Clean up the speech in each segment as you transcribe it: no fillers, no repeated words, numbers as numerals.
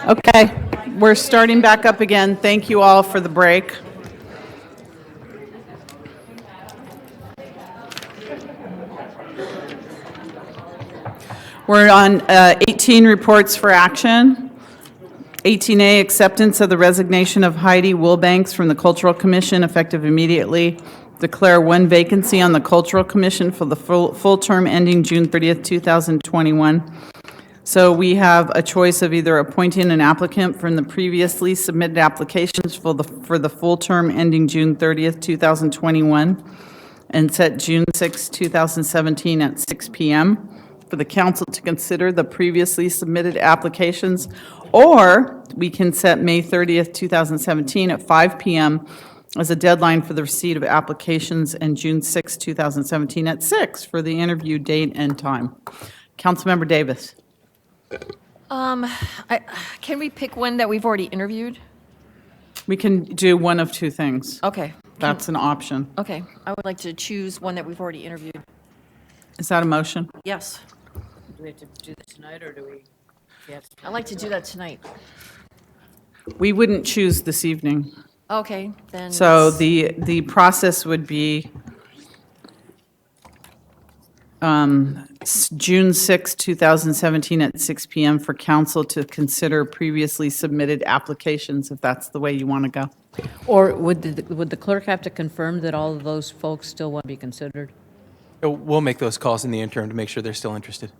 Okay, we're starting back up again. Thank you all for the break. We're on 18 reports for action. 18A, acceptance of the resignation of Heidi Wilbanks from the Cultural Commission effective immediately. Declare one vacancy on the Cultural Commission for the full term ending June 30th, 2021. So we have a choice of either appointing an applicant from the previously submitted applications for the full term ending June 30th, 2021, and set June 6, 2017 at 6 p.m. for the council to consider the previously submitted applications, or we can set May 30th, 2017 at 5 p.m. as a deadline for the receipt of applications, and June 6, 2017 at 6 for the interview date and time. Councilmember Davis. Can we pick one that we've already interviewed? We can do one of two things. Okay. That's an option. Okay. I would like to choose one that we've already interviewed. Is that a motion? Yes. Do we have to do that tonight, or do we? Yes. I'd like to do that tonight. We wouldn't choose this evening. Okay, then. So the process would be June 6, 2017 at 6 p.m. for council to consider previously submitted applications, if that's the way you want to go. Or would the clerk have to confirm that all of those folks still want to be considered? We'll make those calls in the interim to make sure they're still interested.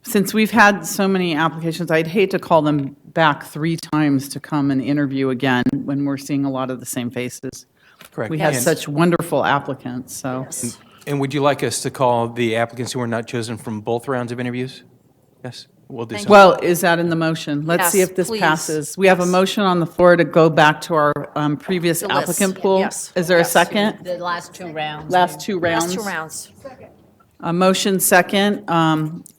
Since we've had so many applications, I'd hate to call them back 3 times to come and interview again when we're seeing a lot of the same faces. Correct. We have And- such wonderful applicants, so. Yes. And would you like us to call the applicants who were not chosen from both rounds of interviews? Yes, we'll do Thank so. Well, is that in the motion? Let's see Yes, if this please. passes. We have a Yes. motion on the floor to go back to our previous The list. applicant pool. Yes. Is there a Yes. second? The last 2 rounds. Last 2 rounds? Last 2 rounds. A motion second.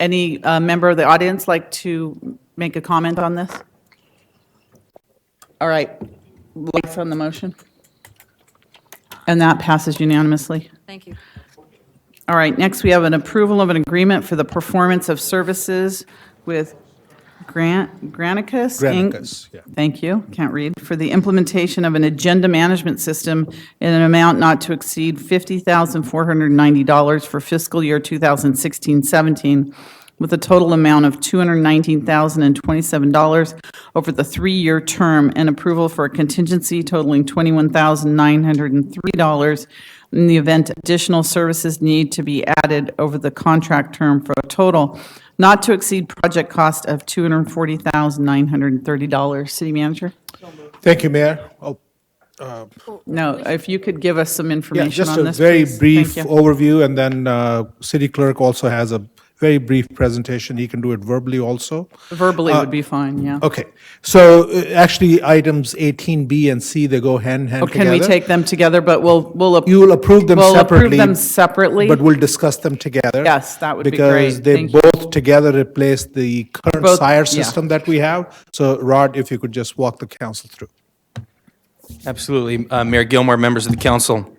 Any member of the audience like to make a comment on this? All right. Lights on the motion? And that passes unanimously. Thank you. All right, next we have an approval of an agreement for the performance of services with Granicus Inc. Granicus, yeah. Thank you, can't read. For the implementation of an agenda management system in an amount not to exceed $50,490 for fiscal year 2016-17, with a total amount of $219,027 over the 3-year term, and approval for a contingency totaling $21,903 in the event additional services need to be added over the contract term, for a total not to exceed project cost of $240,930. City Manager? Thank you, Mayor. No, if you could give us some Yeah, information just on a this, very please. brief Thank you. overview, and then City Clerk also has a very brief presentation. He can do it verbally also. Verbally would be fine, yeah. Okay, so actually, items 18B and C, they go hand in hand Or together. can we take them together, but we'll You will approve them we'll separately. approve them separately? But we'll discuss them together. Yes, that would be Because great. they Thank you. both together replace the current Both- SIRE yeah. system that we have. So Rod, if you could just walk the council through. Absolutely. Mayor Gilmore, members of the council,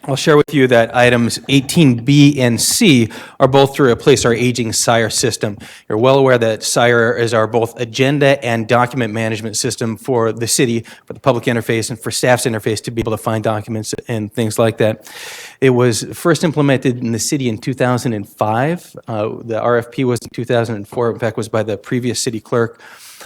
I'll share with you that items 18B and C are both to replace our aging SIRE system. You're well aware that SIRE is our both agenda and document management system for the city, for the public interface, and for staff's interface to be able to find documents and things like that. It was first implemented in the city in 2005. The RFP was in 2004, in fact, was by the previous city clerk.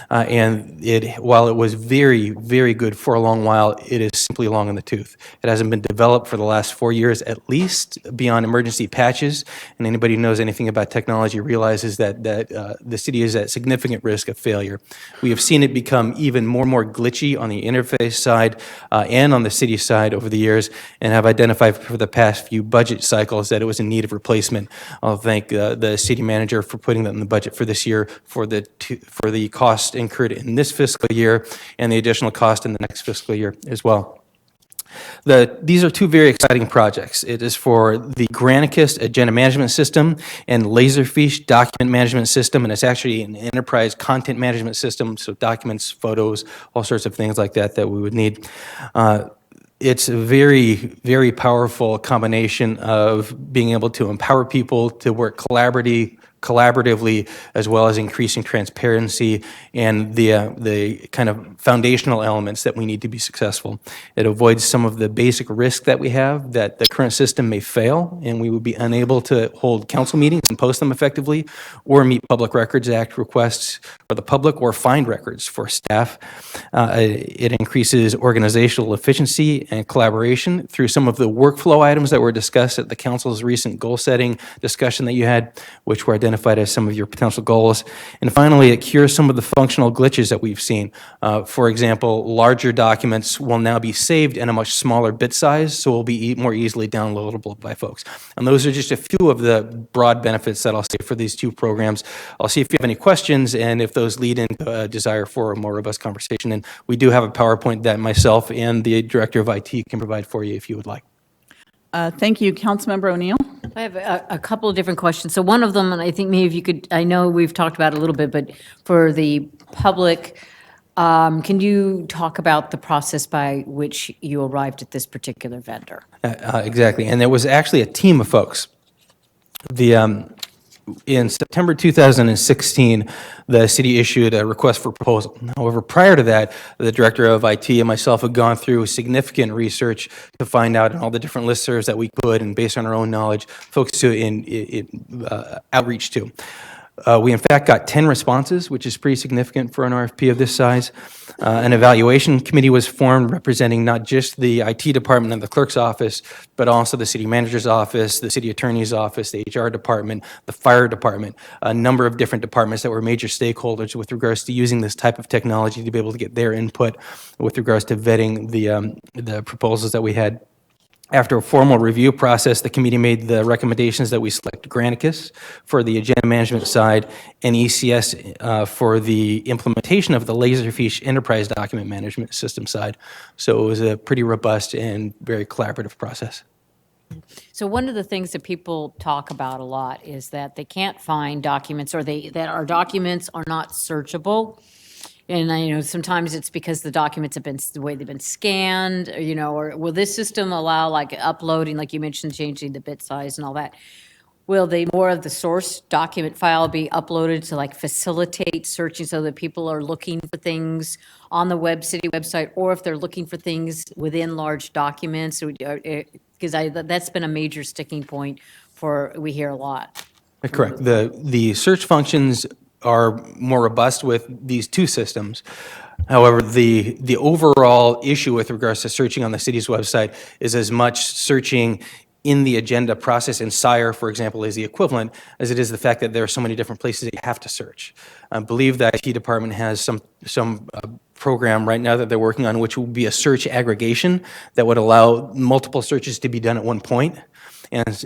And while it was very, very good for a long while, it is simply long in the tooth. It hasn't been developed for the last 4 years, at least beyond emergency patches. And anybody who knows anything about technology realizes that the city is at significant risk of failure. We have seen it become even more and more glitchy on the interface side and on the city side over the years, and have identified for the past few budget cycles that it was in need of replacement. I'll thank the city manager for putting that in the budget for this year for the cost incurred in this fiscal year and the additional cost in the next fiscal year as well. These are 2 very exciting projects. It is for the Granicus Agenda Management System and Laserfish Document Management System, and it's actually an enterprise content management system, so documents, photos, all sorts of things like that we would need. It's a very, very powerful combination of being able to empower people to work collaboratively, as well as increasing transparency and the kind of foundational elements that we need to be successful. It avoids some of the basic risk that we have, that the current system may fail, and we would be unable to hold council meetings and post them effectively, or meet Public Records Act requests for the public, or find records for staff. It increases organizational efficiency and collaboration through some of the workflow items that were discussed at the council's recent goal-setting discussion that you had, which were identified as some of your potential goals. And finally, it cures some of the functional glitches that we've seen. For example, larger documents will now be saved in a much smaller bit size, so will be more easily downloadable by folks. And those are just a few of the broad benefits that I'll say for these two programs. I'll see if you have any questions and if those lead into a desire for a more robust conversation. And we do have a PowerPoint that myself and the Director of IT can provide for you if you would like. Thank you. Councilmember O'Neill? I have a couple of different questions. So one of them, and I think maybe if you could, I know we've talked about it a little bit, but for the public, can you talk about the process by which you arrived at this particular vendor? Exactly. And there was actually a team of folks. In September 2016, the city issued a request for proposal. However, prior to that, the Director of IT and myself had gone through significant research to find out all the different listservs that we could, and based on our own knowledge, folks to outreach to. We in fact got 10 responses, which is pretty significant for an RFP of this size. An evaluation committee was formed representing not just the IT department and the clerk's office, but also the city manager's office, the city attorney's office, the HR department, the fire department, a number of different departments that were major stakeholders with regards to using this type of technology to be able to get their input with regards to vetting the proposals that we had. After a formal review process, the committee made the recommendations that we select Granicus for the agenda management side and ECS for the implementation of the Laserfish enterprise document management system side. So it was a pretty robust and very collaborative process. So one of the things that people talk about a lot is that they can't find documents, or that our documents are not searchable. And I know sometimes it's because the documents have been, the way they've been scanned, or will this system allow like uploading, like you mentioned, changing the bit size and all that? Will more of the source document file be uploaded to like facilitate searching so that people are looking for things on the city website, or if they're looking for things within large documents? Because that's been a major sticking point we hear a lot. Correct. The search functions are more robust with these two systems. However, the overall issue with regards to searching on the city's website is as much searching in the agenda process, and SIRE, for example, is the equivalent, as it is the fact that there are so many different places that you have to search. I believe the IT department has some program right now that they're working on, which will be a search aggregation that would allow multiple searches to be done at one point.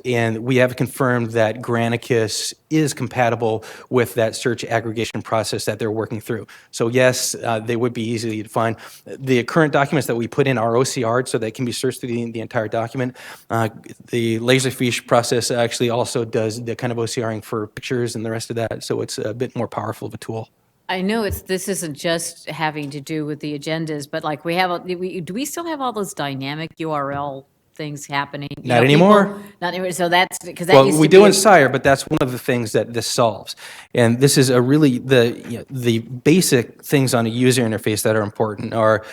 And we have confirmed that Granicus is compatible with that search aggregation process that they're working through. So yes, they would be easy to find. The current documents that we put in are OCR'd, so they can be searched through the entire document. The Laserfish process actually also does the kind of OCRing for pictures and the rest of that, so it's a bit more powerful of a tool. I know this isn't just having to do with the agendas, but like do we still have all those dynamic URL things happening? Not anymore. Not anymore. So that's because that Well, used to we be do in SIRE, but that's one of the things that this solves. And this is the basic things on a user interface that are important are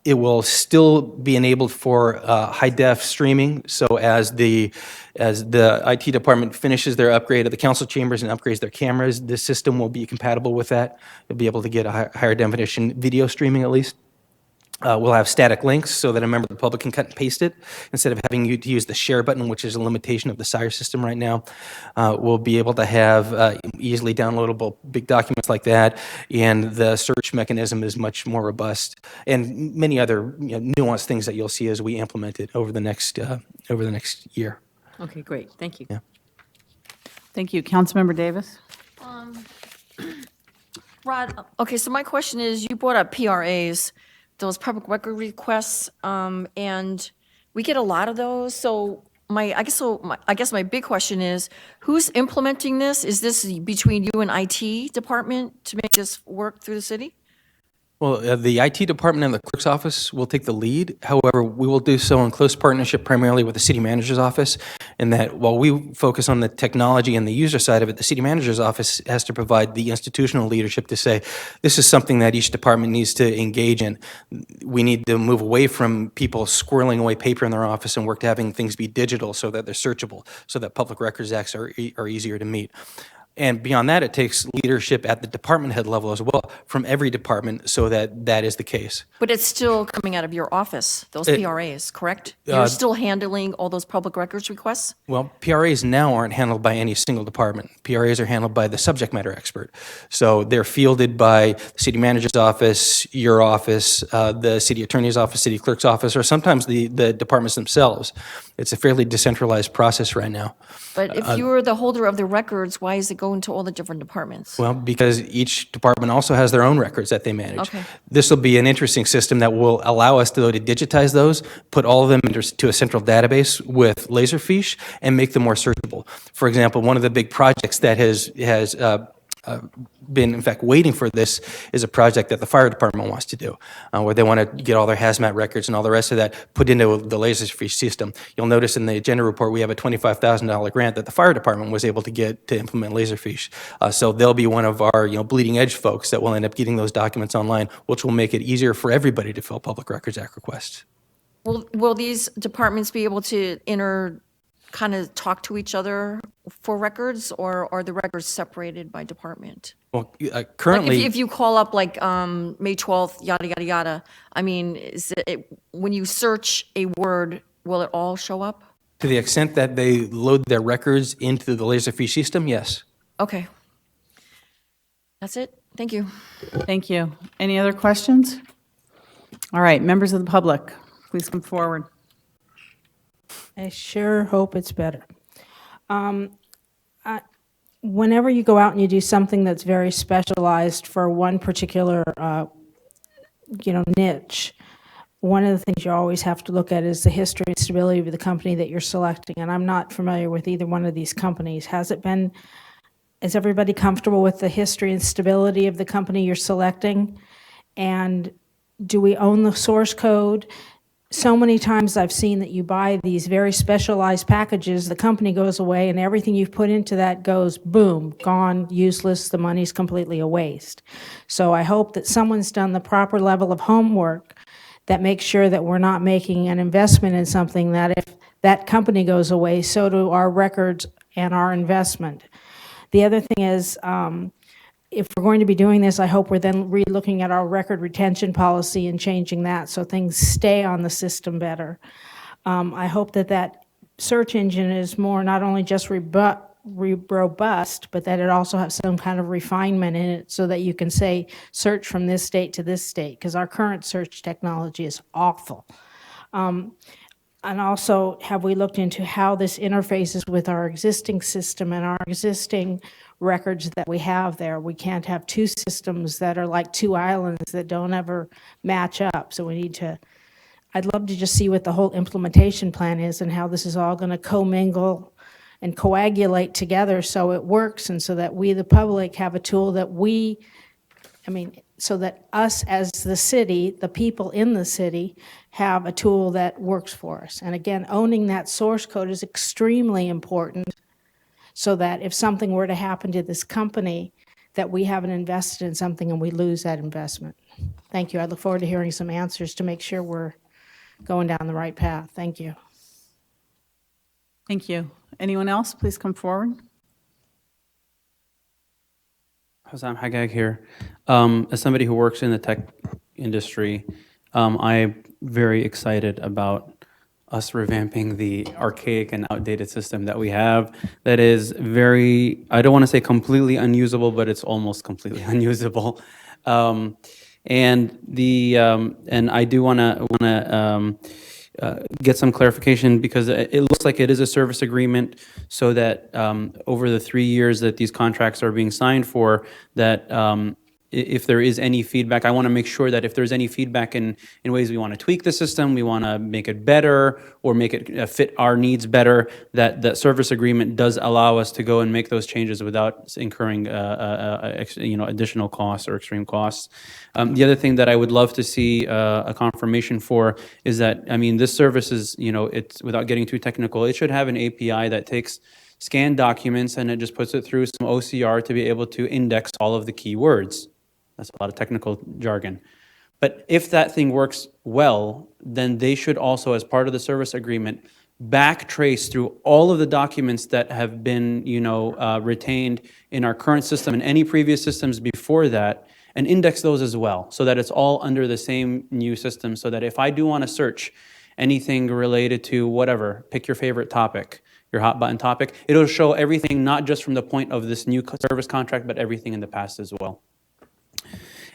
it will still be enabled for high def streaming. So as the IT department finishes their upgrade of the council chambers and upgrades their cameras, this system will be compatible with that. You'll be able to get a higher definition video streaming at least. We'll have static links so that a member of the public can cut and paste it instead of having you to use the share button, which is a limitation of the SIRE system right now. We'll be able to have easily downloadable big documents like that, and the search mechanism is much more robust, and many other nuanced things that you'll see as we implement it over the next year. Okay, great. Thank you. Yeah. Thank you. Councilmember Davis? Rod, okay, so my question is, you brought up PRAs, those public record requests, and we get a lot of those. So I guess my big question is, who's implementing this? Is this between you and IT department to make this work through the city? Well, the IT department and the clerk's office will take the lead. However, we will do so in close partnership primarily with the city manager's office, in that while we focus on the technology and the user side of it, the city manager's office has to provide the institutional leadership to say, this is something that each department needs to engage in. We need to move away from people squirreling away paper in their office and work to having things be digital so that they're searchable, so that public records acts are easier to meet. And beyond that, it takes leadership at the department head level as well, from every department, so that that is the case. But it's still coming out of your office, those PRAs, correct? You're still handling all those public records requests? Well, PRAs now aren't handled by any single department. PRAs are handled by the subject matter expert. So they're fielded by the city manager's office, your office, the city attorney's office, city clerk's office, or sometimes the departments themselves. It's a fairly decentralized process right now. But if you were the holder of the records, why is it going to all the different departments? Well, because each department also has their own records that they manage. Okay. This will be an interesting system that will allow us to digitize those, put all of them into a central database with Laserfiche, and make them more searchable. For example, one of the big projects that has been, in fact, waiting for this is a project that the fire department wants to do, where they want to get all their hazmat records and all the rest of that put into the Laserfiche system. You'll notice in the agenda report, we have a $25,000 grant that the fire department was able to get to implement Laserfiche. So they'll be one of our bleeding edge folks that will end up getting those documents online, which will make it easier for everybody to fill Public Records Act requests. Will these departments be able to kind of talk to each other for records, or are the records separated by department? Well, Like currently, if you call up like May 12th, yada, yada, yada, I mean, when you search a word, will it all show up? to the extent that they load their records into the Laserfiche system, yes. Okay. That's it. Thank you. Thank you. Any other questions? All right, members of the public, please come forward. I sure hope it's better. Whenever you go out and you do something that's very specialized for one particular, niche, one of the things you always have to look at is the history and stability of the company that you're selecting. And I'm not familiar with either one of these companies. Is everybody comfortable with the history and stability of the company you're selecting? And do we own the source code? So many times I've seen that you buy these very specialized packages, the company goes away, and everything you've put into that goes, boom, gone, useless, the money's completely a waste. So I hope that someone's done the proper level of homework that makes sure that we're not making an investment in something that if that company goes away, so do our records and our investment. The other thing is, if we're going to be doing this, I hope we're then re-looking at our record retention policy and changing that so things stay on the system better. I hope that search engine is more not only just robust, but that it also has some kind of refinement in it so that you can say, search from this state to this state, because our current search technology is awful. And also, have we looked into how this interfaces with our existing system and our existing records that we have there? We can't have two systems that are like two islands that don't ever match up. So I'd love to just see what the whole implementation plan is and how this is all going to commingle and coagulate together so it works, and so that we, the public, have a tool that so that us as the city, the people in the city, have a tool that works for us. And again, owning that source code is extremely important so that if something were to happen to this company, that we haven't invested in something and we lose that investment. Thank you. I look forward to hearing some answers to make sure we're going down the right path. Thank you. Thank you. Anyone else, please come forward. Hosam Hagag here. As somebody who works in the tech industry, I'm very excited about us revamping the archaic and outdated system that we have that is very, I don't want to say completely unusable, but it's almost completely unusable. And I do want to get some clarification, because it looks like it is a service agreement, so that over the 3 years that these contracts are being signed for, that if there is any feedback, I want to make sure that if there's any feedback in ways we want to tweak the system, we want to make it better or make it fit our needs better, that the service agreement does allow us to go and make those changes without incurring additional costs or extreme costs. The other thing that I would love to see a confirmation for is that, I mean, this service is, it's, without getting too technical, it should have an API that takes scanned documents and it just puts it through some OCR to be able to index all of the keywords. That's a lot of technical jargon. But if that thing works well, then they should also, as part of the service agreement, backtrace through all of the documents that have been, retained in our current system and any previous systems before that, and index those as well, so that it's all under the same new system, so that if I do want to search anything related to whatever, pick your favorite topic, your hot button topic, it'll show everything, not just from the point of this new service contract, but everything in the past as well.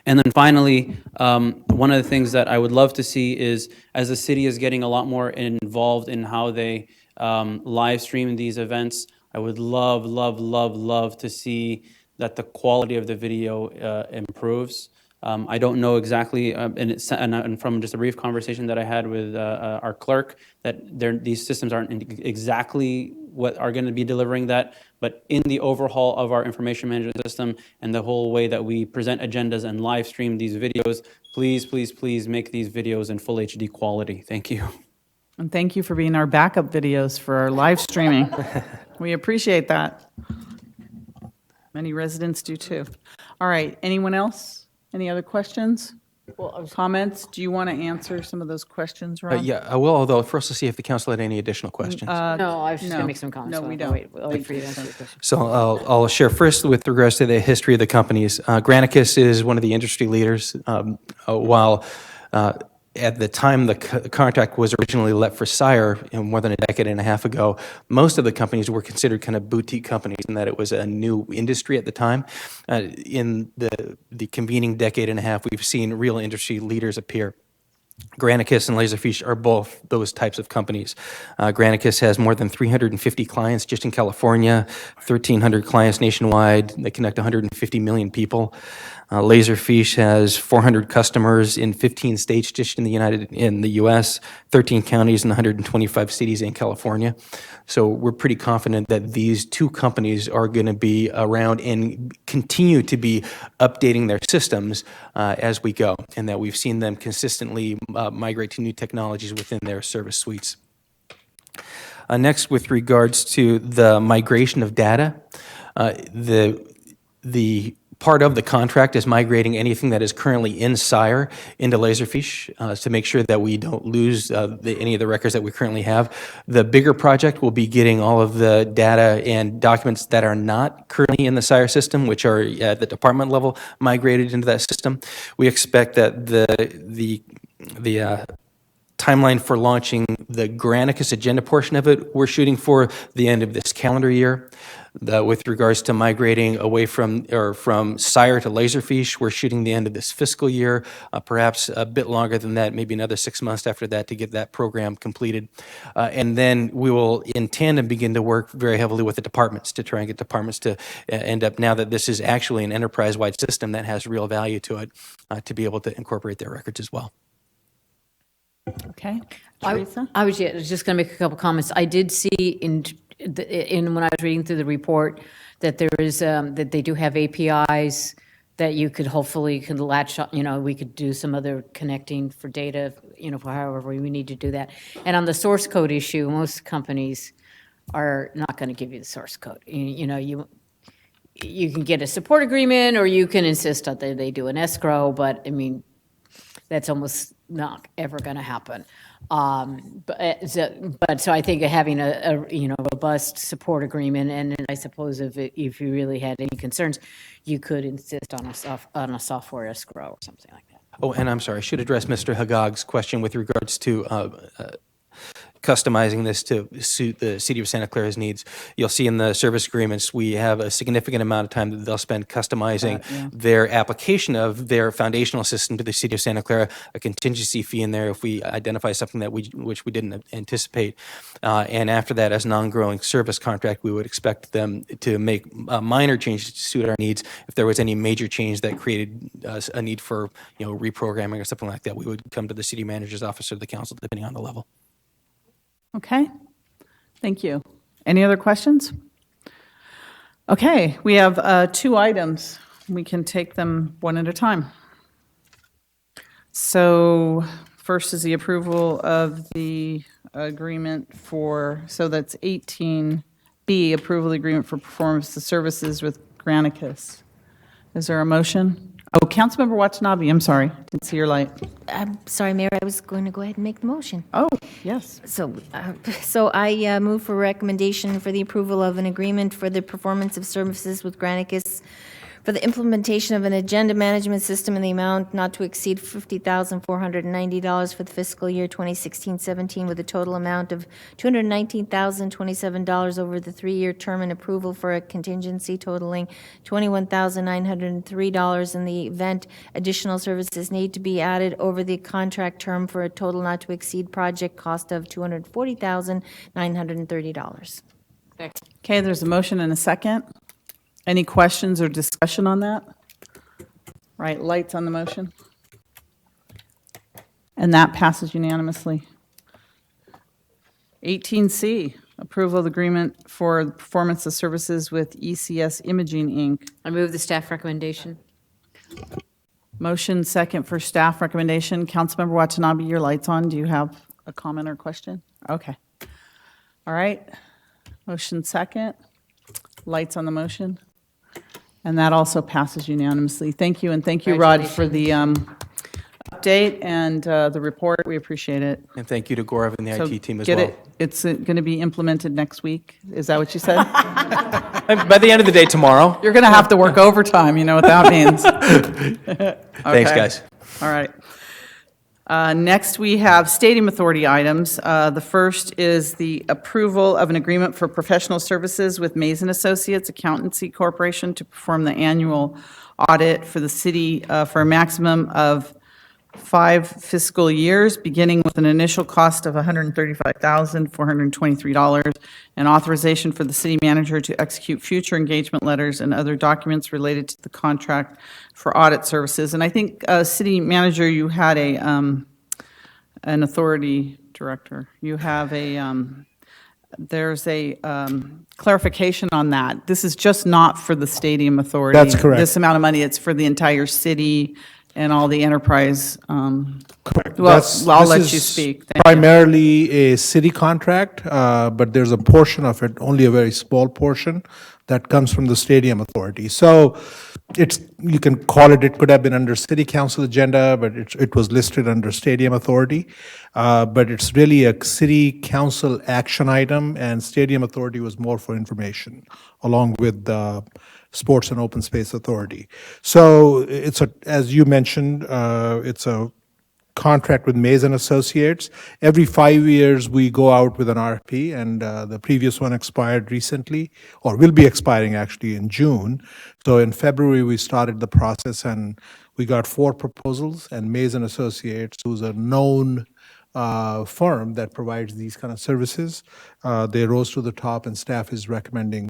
And then finally, one of the things that I would love to see is, as the city is getting a lot more involved in how they live stream these events, I would love, love, love, love to see that the quality of the video improves. I don't know exactly, and from just a brief conversation that I had with our clerk, that these systems aren't exactly what are going to be delivering that, but in the overhaul of our information management system and the whole way that we present agendas and live stream these videos, please, please, please make these videos in full HD quality. Thank you. And thank you for being our backup videos for our live streaming. We appreciate that. Many residents do too. All right, anyone else? Any other questions? Comments? Do you want to answer some of those questions, Rob? Yeah, I will, although first let's see if the council had any additional questions. No, I was just going no. to make some comments. No, so we I'll don't. wait for you to answer your question. So I'll share first with regards to the history of the companies. Granicus is one of the industry leaders. While at the time the contract was originally let for Sire, more than a decade and a half ago, most of the companies were considered kind of boutique companies in that it was a new industry at the time. In the convening decade and a half, we've seen real industry leaders appear. Granicus and Laserfish are both those types of companies. Granicus has more than 350 clients just in California, 1,300 clients nationwide. They connect 150 million people. Laserfish has 400 customers in 15 states just in the U.S., 13 counties and 125 cities in California. So we're pretty confident that these two companies are going to be around and continue to be updating their systems as we go, and that we've seen them consistently migrate to new technologies within their service suites. Next, with regards to the migration of data, the part of the contract is migrating anything that is currently in Sire into Laserfish to make sure that we don't lose any of the records that we currently have. The bigger project will be getting all of the data and documents that are not currently in the Sire system, which are at the department level, migrated into that system. We expect that the timeline for launching the Granicus agenda portion of it, we're shooting for the end of this calendar year. With regards to migrating away from Sire to Laserfish, we're shooting the end of this fiscal year, perhaps a bit longer than that, maybe another 6 months after that to get that program completed. And then we will, in tandem, begin to work very heavily with the departments to try and get departments to end up, now that this is actually an enterprise-wide system that has real value to it, to be able to incorporate their records as well. Okay. Teresa? I was just going to make a couple comments. I did see in when I was reading through the report that there is that they do have APIs that you could hopefully latch on, we could do some other connecting for data, for however we need to do that. And on the source code issue, most companies are not going to give you the source code. You can get a support agreement, or you can insist that they do an escrow, but I mean, that's almost not ever going to happen. So I think having a robust support agreement, and I suppose if you really had any concerns, you could insist on a software escrow or something like that. Oh, and I'm sorry, I should address Mr. Hagag's question with regards to customizing this to suit the City of Santa Clara's needs. You'll see in the service agreements, we have a significant amount of time that they'll spend customizing their application of their foundational system to the City of Santa Clara, a contingency fee in there if we identify something that which we didn't anticipate. And after that, as an ongoing service contract, we would expect them to make minor changes to suit our needs. If there was any major change that created a need for, reprogramming or something like that, we would come to the city manager's office or the council, depending on the level. Okay, thank you. Any other questions? Okay, we have 2 items. We can take them one at a time. So first is the approval of the agreement so that's 18B, approval of the agreement for performance of services with Granicus. Is there a motion? Oh, Councilmember Watanabe, I'm sorry, didn't see your light. I'm sorry, Mayor, I was going to go ahead and make the motion. Oh, yes. So I move for recommendation for the approval of an agreement for the performance of services with Granicus for the implementation of an agenda management system in the amount not to exceed $50,490 for the fiscal year 2016-17, with a total amount of $219,027 over the 3-year term, and approval for a contingency totaling $21,903 in the event additional services need to be added over the contract term, for a total not to exceed project cost of $240,930. Okay, there's a motion and a second. Any questions or discussion on that? Right, lights on the motion. And that passes unanimously. 18C, approval of the agreement for the performance of services with ECS Imaging, Inc. I move the staff recommendation. Motion second for staff recommendation. Councilmember Watanabe, your light's on. Do you have a comment or question? Okay. All right. Motion second. Lights on the motion. And that also passes unanimously. Thank you, and thank you, Rod, for the update and the report. We appreciate it. And thank you to Gaurav and the So IT team as get well. it. It's going to be implemented next week. Is that what you said? By the end of the day tomorrow. You're going to have to work overtime. You know what that means. Thanks, Okay. guys. All right. Next, we have Stadium Authority items. The first is the approval of an agreement for professional services with Mays and Associates Accountancy Corporation to perform the annual audit for the city for a maximum of 5 fiscal years, beginning with an initial cost of $135,423, and authorization for the city manager to execute future engagement letters and other documents related to the contract for audit services. And I think, city manager, you had an authority director. You have there's a clarification on that. This is just not for the stadium authority. That's correct. This amount of money, it's for the entire city and all the enterprise. Correct. Well, This I'll let is you speak. Thank you. primarily a city contract, but there's a portion of it, only a very small portion, that comes from the stadium authority. So you can call it could have been under city council agenda, but it was listed under stadium authority. But it's really a city council action item, and stadium authority was more for information, along with the Sports and Open Space Authority. So as you mentioned, it's a contract with Mays and Associates. Every 5 years, we go out with an RFP, and the previous one expired recently, or will be expiring actually in June. So in February, we started the process, and we got 4 proposals, and Mays and Associates, who's a known firm that provides these kind of services, they rose to the top, and staff is recommending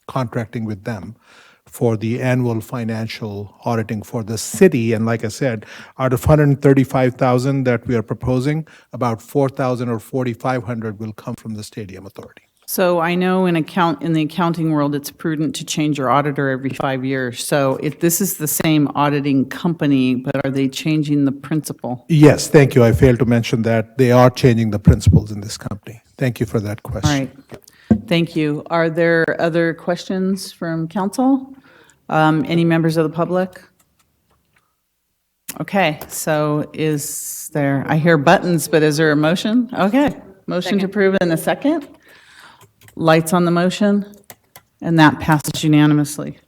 contracting with them for the annual financial auditing for the city. And like I said, out of 135,000 that we are proposing, about 4,000 or 4,500 will come from the stadium authority. So I know in the accounting world, it's prudent to change your auditor every 5 years. So if this is the same auditing company, but are they changing the principal? Yes, thank you. I failed to mention that they are changing the principles in this company. Thank you for that question. All right. Thank you. Are there other questions from council? Any members of the public? Okay, so I hear buttons, but is there a motion? Okay, motion to approve in a second. Lights on the motion, and that passes unanimously.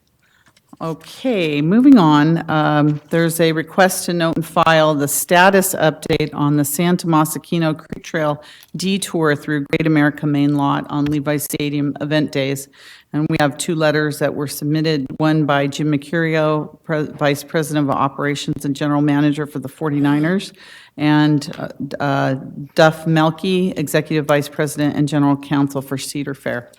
Okay, moving on, there's a request to note and file the status update on the Santa Mosaquino Creek Trail detour through Great America Main Lot on Levi Stadium event days. And we have two letters that were submitted, one by Jim Mercurio, Vice President of Operations and General Manager for the 49ers, and Duff Melky, Executive Vice President and General Counsel for Cedar Fair.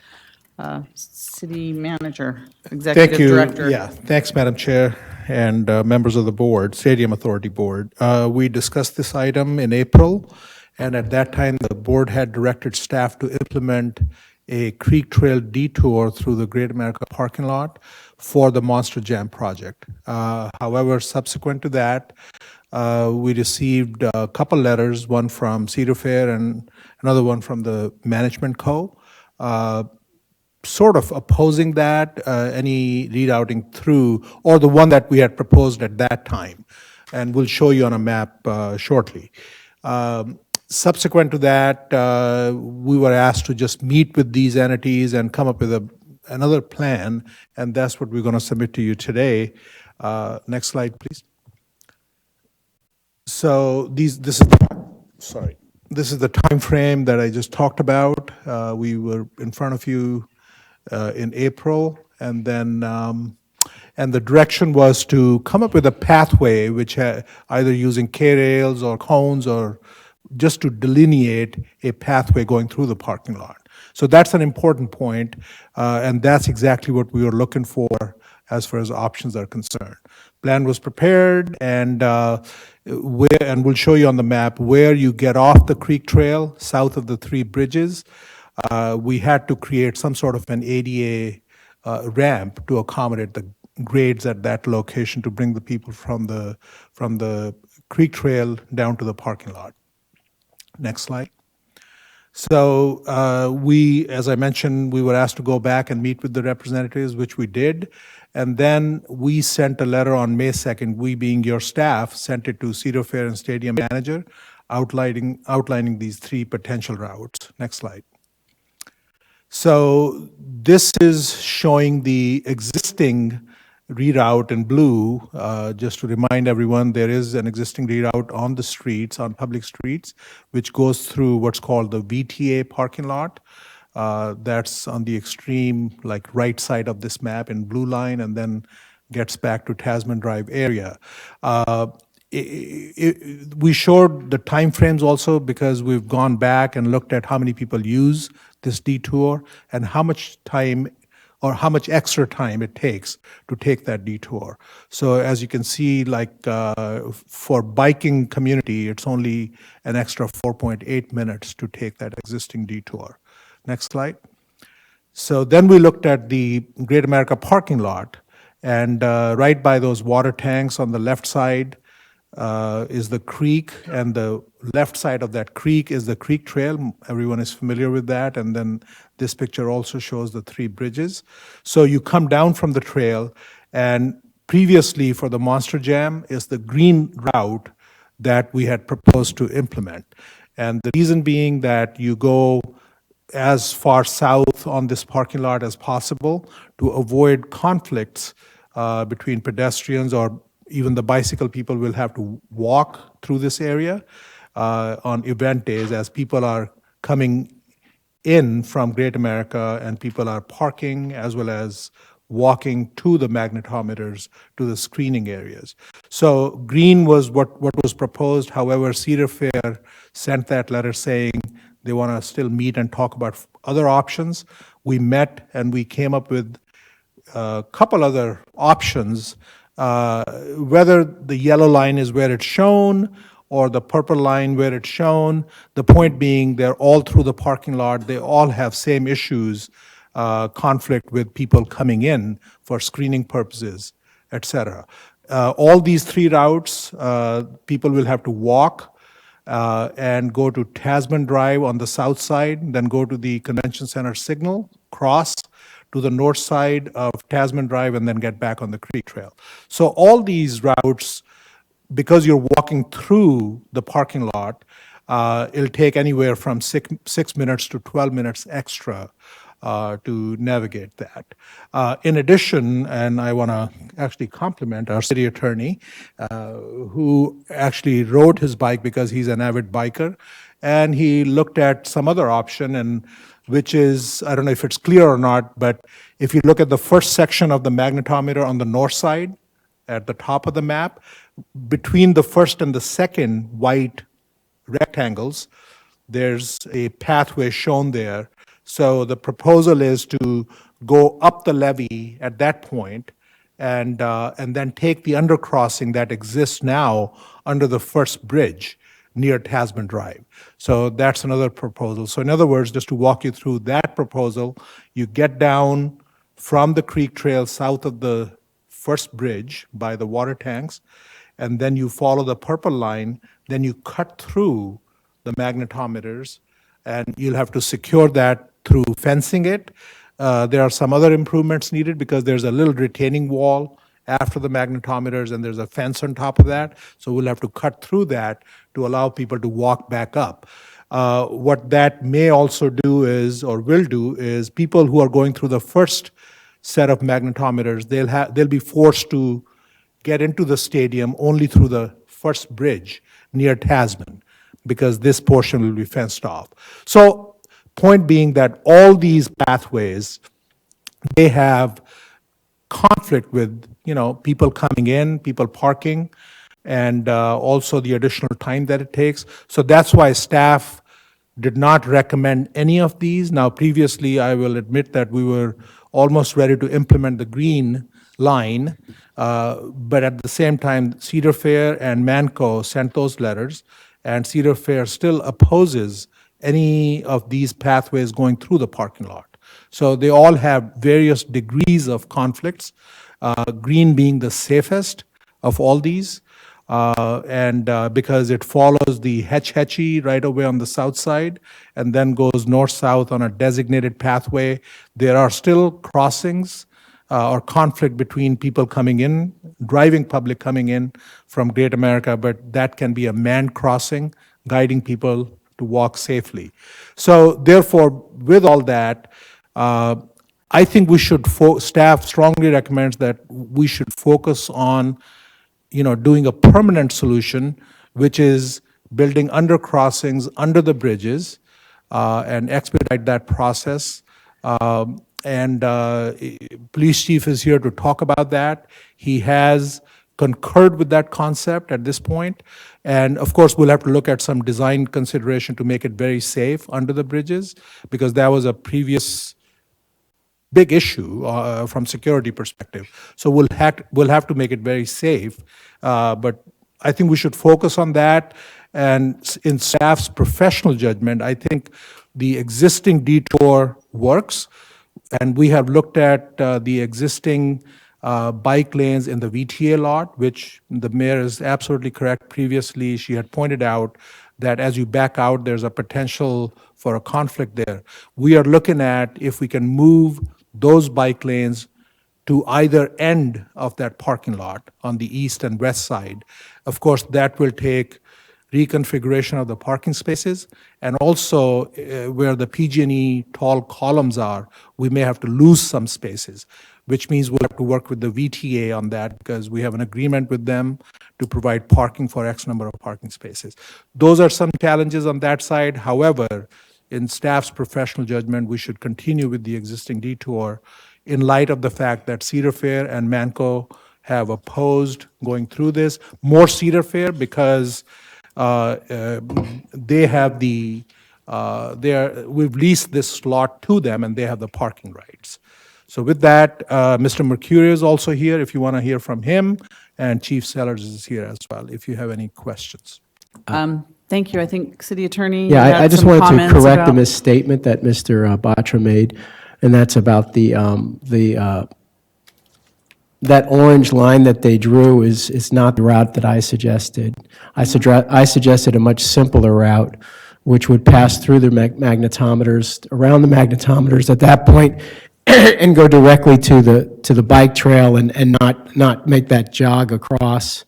City Manager, Executive Thank you. Director. Yeah, thanks, Madam Chair and members of the board, Stadium Authority Board. We discussed this item in April, and at that time, the board had directed staff to implement a creek trail detour through the Great America parking lot for the Monster Jam project. However, subsequent to that, we received a couple letters, one from Cedar Fair and another one from the Management Co., sort of opposing that, any rerouting through, or the one that we had proposed at that time. And we'll show you on a map shortly. Subsequent to that, we were asked to just meet with these entities and come up with another plan, and that's what we're going to submit to you today. Next slide, please. So this is the time frame that I just talked about. We were in front of you in April, and then and the direction was to come up with a pathway, which either using K-rails or cones, or just to delineate a pathway going through the parking lot. So that's an important point, and that's exactly what we were looking for as far as options are concerned. Plan was prepared, and we'll show you on the map where you get off the creek trail south of the three bridges. We had to create some sort of an ADA ramp to accommodate the grades at that location to bring the people from the creek trail down to the parking lot. Next slide. So as I mentioned, we were asked to go back and meet with the representatives, which we did. And then we sent a letter on May 2nd, we being your staff, sent it to Cedar Fair and Stadium Manager, outlining these three potential routes. Next slide. So this is showing the existing reroute in blue. Just to remind everyone, there is an existing reroute on the streets, on public streets, which goes through what's called the VTA parking lot. That's on the extreme, like right side of this map in blue line, and then gets back to Tasman Drive area. We showed the timeframes also because we've gone back and looked at how many people use this detour and how much time or how much extra time it takes to take that detour. So as you can see, like for biking community, it's only an extra 4.8 minutes to take that existing detour. Next slide. So then we looked at the Great America parking lot, and right by those water tanks on the left side is the creek, and the left side of that creek is the creek trail. Everyone is familiar with that. And then this picture also shows the three bridges. So you come down from the trail, and previously for the Monster Jam is the green route that we had proposed to implement. And the reason being that you go as far south on this parking lot as possible to avoid conflicts between pedestrians, or even the bicycle people will have to walk through this area on event days as people are coming in from Great America and people are parking as well as walking to the magnetometers, to the screening areas. So green was what was proposed. However, Cedar Fair sent that letter saying they want to still meet and talk about other options. We met and we came up with a couple other options. Whether the yellow line is where it's shown or the purple line where it's shown, the point being they're all through the parking lot. They all have same issues, conflict with people coming in for screening purposes, et cetera. All these three routes, people will have to walk and go to Tasman Drive on the south side, then go to the Convention Center signal, cross to the north side of Tasman Drive, and then get back on the creek trail. So all these routes, because you're walking through the parking lot, it'll take anywhere from 6 minutes to 12 minutes extra to navigate that. In addition, and I want to actually compliment our city attorney, who actually rode his bike because he's an avid biker, and he looked at some other option, and which is, I don't know if it's clear or not, but if you look at the first section of the magnetometer on the north side, at the top of the map, between the first and the second white rectangles, there's a pathway shown there. So the proposal is to go up the levee at that point and then take the undercrossing that exists now under the first bridge near Tasman Drive. So that's another proposal. So in other words, just to walk you through that proposal, you get down from the creek trail south of the first bridge by the water tanks, and then you follow the purple line, then you cut through the magnetometers, and you'll have to secure that through fencing it. There are some other improvements needed because there's a little retaining wall after the magnetometers, and there's a fence on top of that. So we'll have to cut through that to allow people to walk back up. What that may also do is, or will do, is people who are going through the first set of magnetometers, they'll be forced to get into the stadium only through the first bridge near Tasman, because this portion will be fenced off. So, point being that all these pathways, they have conflict with, people coming in, people parking, and also the additional time that it takes. So that's why staff did not recommend any of these. Now, previously, I will admit that we were almost ready to implement the green line, but at the same time, Cedar Fair and Manco sent those letters, and Cedar Fair still opposes any of these pathways going through the parking lot. So they all have various degrees of conflicts, green being the safest of all these, and because it follows the Hetch Hetchy right away on the south side and then goes north-south on a designated pathway. There are still crossings or conflict between people coming in, driving public coming in from Great America, but that can be a manned crossing, guiding people to walk safely. So therefore, with all that, I think we should, staff strongly recommends that we should focus on, doing a permanent solution, which is building undercrossings under the bridges and expedite that process. And police chief is here to talk about that. He has concurred with that concept at this point. And of course, we'll have to look at some design consideration to make it very safe under the bridges, because that was a previous big issue from security perspective. So we'll have to make it very safe. But I think we should focus on that. And in staff's professional judgment, I think the existing detour works. And we have looked at the existing bike lanes in the VTA lot, which the mayor is absolutely correct. Previously, she had pointed out that as you back out, there's a potential for a conflict there. We are looking at if we can move those bike lanes to either end of that parking lot on the east and west side. Of course, that will take reconfiguration of the parking spaces, and also where the PG&E tall columns are, we may have to lose some spaces, which means we'll have to work with the VTA on that, because we have an agreement with them to provide parking for X number of parking spaces. Those are some challenges on that side. However, in staff's professional judgment, we should continue with the existing detour in light of the fact that Cedar Fair and Manco have opposed going through this. More Cedar Fair because they have we've leased this slot to them, and they have the parking rights. So with that, Mr. Mercurio is also here if you want to hear from him, and Chief Sellers is here as well if you have any questions. Thank you. I think City Attorney Yeah, had I just some wanted to comments correct a about- misstatement that Mr. Batra made, and that's about that orange line that they drew is not the route that I suggested. I suggested a much simpler route, which would pass through the magnetometers, around the magnetometers at that point, and go directly to the bike trail and not make that jog across.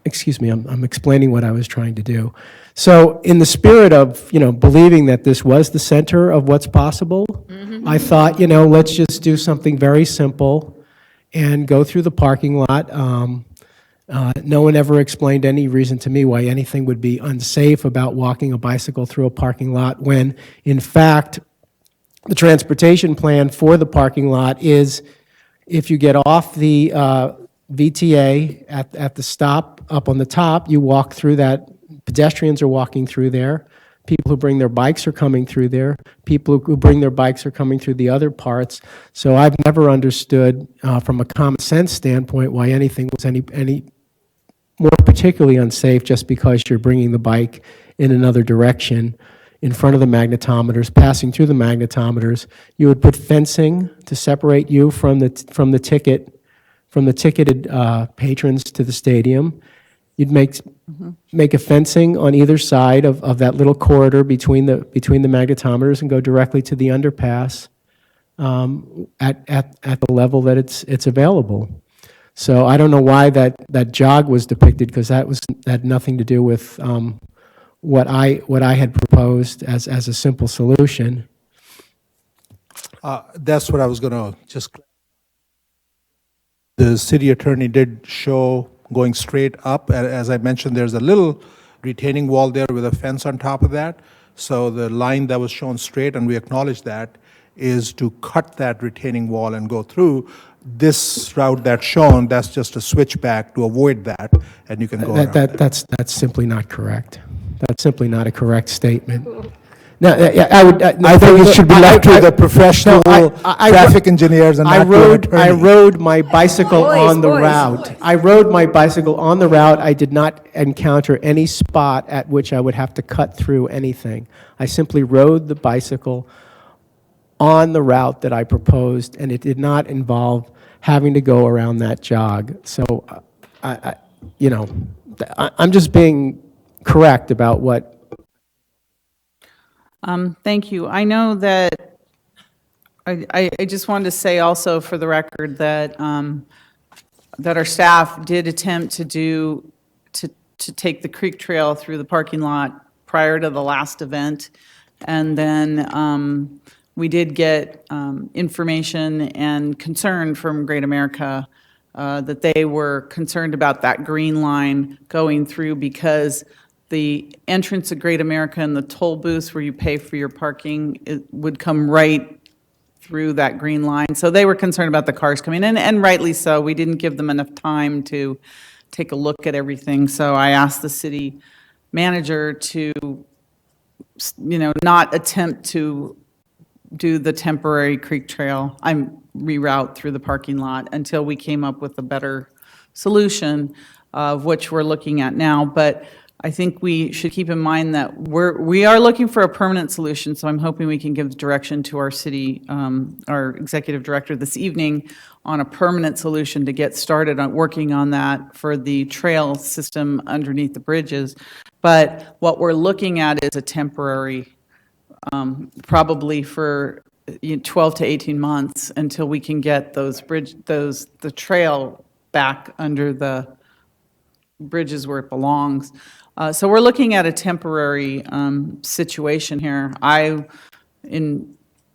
excuse me, I'm explaining what I was trying to do. So in the spirit of, believing that this was the center of what's possible, I thought, let's just do something very simple and go through the parking lot. No one ever explained any reason to me why anything would be unsafe about walking a bicycle through a parking lot when, in fact, the transportation plan for the parking lot is if you get off the VTA at the stop up on the top, you walk through that. Pedestrians are walking through there. People who bring their bikes are coming through there. People who bring their bikes are coming through the other parts. So I've never understood, from a common sense standpoint, why anything was any more particularly unsafe just because you're bringing the bike in another direction in front of the magnetometers, passing through the magnetometers. You would put fencing to separate you from the ticketed patrons to the stadium. You'd make a fencing on either side of that little corridor between the magnetometers and go directly to the underpass at the level that it's available. So I don't know why that jog was depicted, because that had nothing to do with what I had proposed as a simple solution. That's what I was going to just. The city attorney did show going straight up. As I mentioned, there's a little retaining wall there with a fence on top of that. So the line that was shown straight, and we acknowledge that, is to cut that retaining wall and go through. This route that's shown, that's just a switchback to avoid that, and you can go around it. That's simply not correct. That's simply not a correct statement. No, I think it should be left to the professional traffic engineers and not to an attorney. I rode my bicycle on the route. I rode my bicycle on the route. I did not encounter any spot at which I would have to cut through anything. I simply rode the bicycle on the route that I proposed, and it did not involve having to go around that jog. So, I'm just being correct about what. Thank you. I know that, I just wanted to say also for the record that, that our staff did attempt to take the creek trail through the parking lot prior to the last event. And then we did get information and concern from Great America that they were concerned about that green line going through, because the entrance of Great America and the toll booths where you pay for your parking, it would come right through that green line. So they were concerned about the cars coming in, and rightly so. We didn't give them enough time to take a look at everything. So I asked the city manager to, not attempt to do the temporary creek trail, reroute through the parking lot until we came up with a better solution, of which we're looking at now. But I think we should keep in mind that we are looking for a permanent solution, so I'm hoping we can give direction to our city, our executive director this evening on a permanent solution to get started on working on that for the trail system underneath the bridges. But what we're looking at is a temporary, probably for 12 to 18 months until we can get the trail back under the bridges where it belongs. So we're looking at a temporary situation here.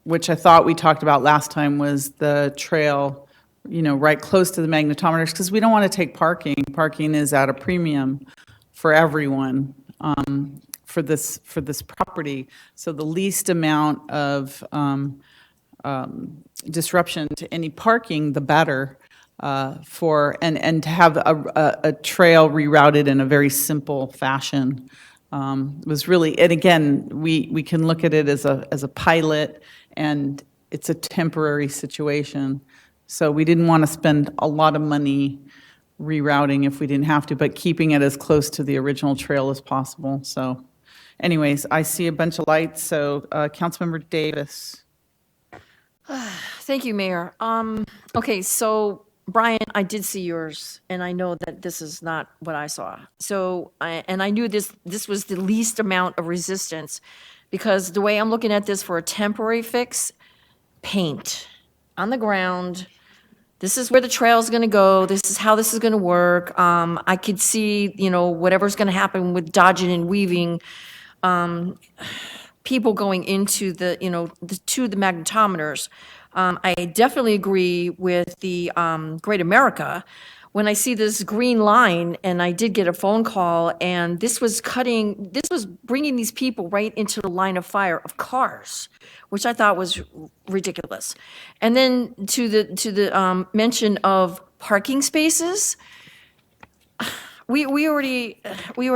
Which I thought we talked about last time, was the trail, right close to the magnetometers, because we don't want to take parking. Parking is at a premium for everyone for this property. So the least amount of disruption to any parking, the better. And to have a trail rerouted in a very simple fashion was really, and again, we can look at it as a pilot, and it's a temporary situation. So we didn't want to spend a lot of money rerouting if we didn't have to, but keeping it as close to the original trail as possible. So anyways, I see a bunch of lights, so Councilmember Davis. Thank you, Mayor. Okay, so Brian, I did see yours, and I know that this is not what I saw. So, I knew this was the least amount of resistance, because the way I'm looking at this for a temporary fix, paint on the ground, this is where the trail's going to go. This is how this is going to work. I could see, whatever's going to happen with dodging and weaving, people going into to the magnetometers. I definitely agree with the Great America. When I see this green line, and I did get a phone call, and this was bringing these people right into the line of fire of cars, which I thought was ridiculous. And then to the mention of parking spaces, we already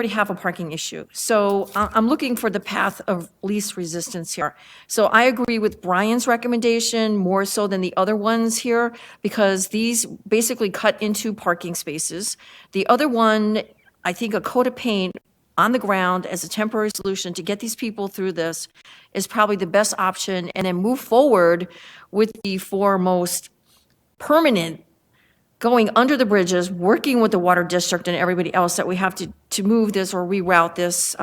have a parking issue. So I'm looking for the path of least resistance here. So I agree with Brian's recommendation more so than the other ones here, because these basically cut into parking spaces. The other one, I think a coat of paint on the ground as a temporary solution to get these people through this is probably the best option, and then move forward with the four most permanent, going under the bridges, working with the water district and everybody else, that we have to move this or reroute this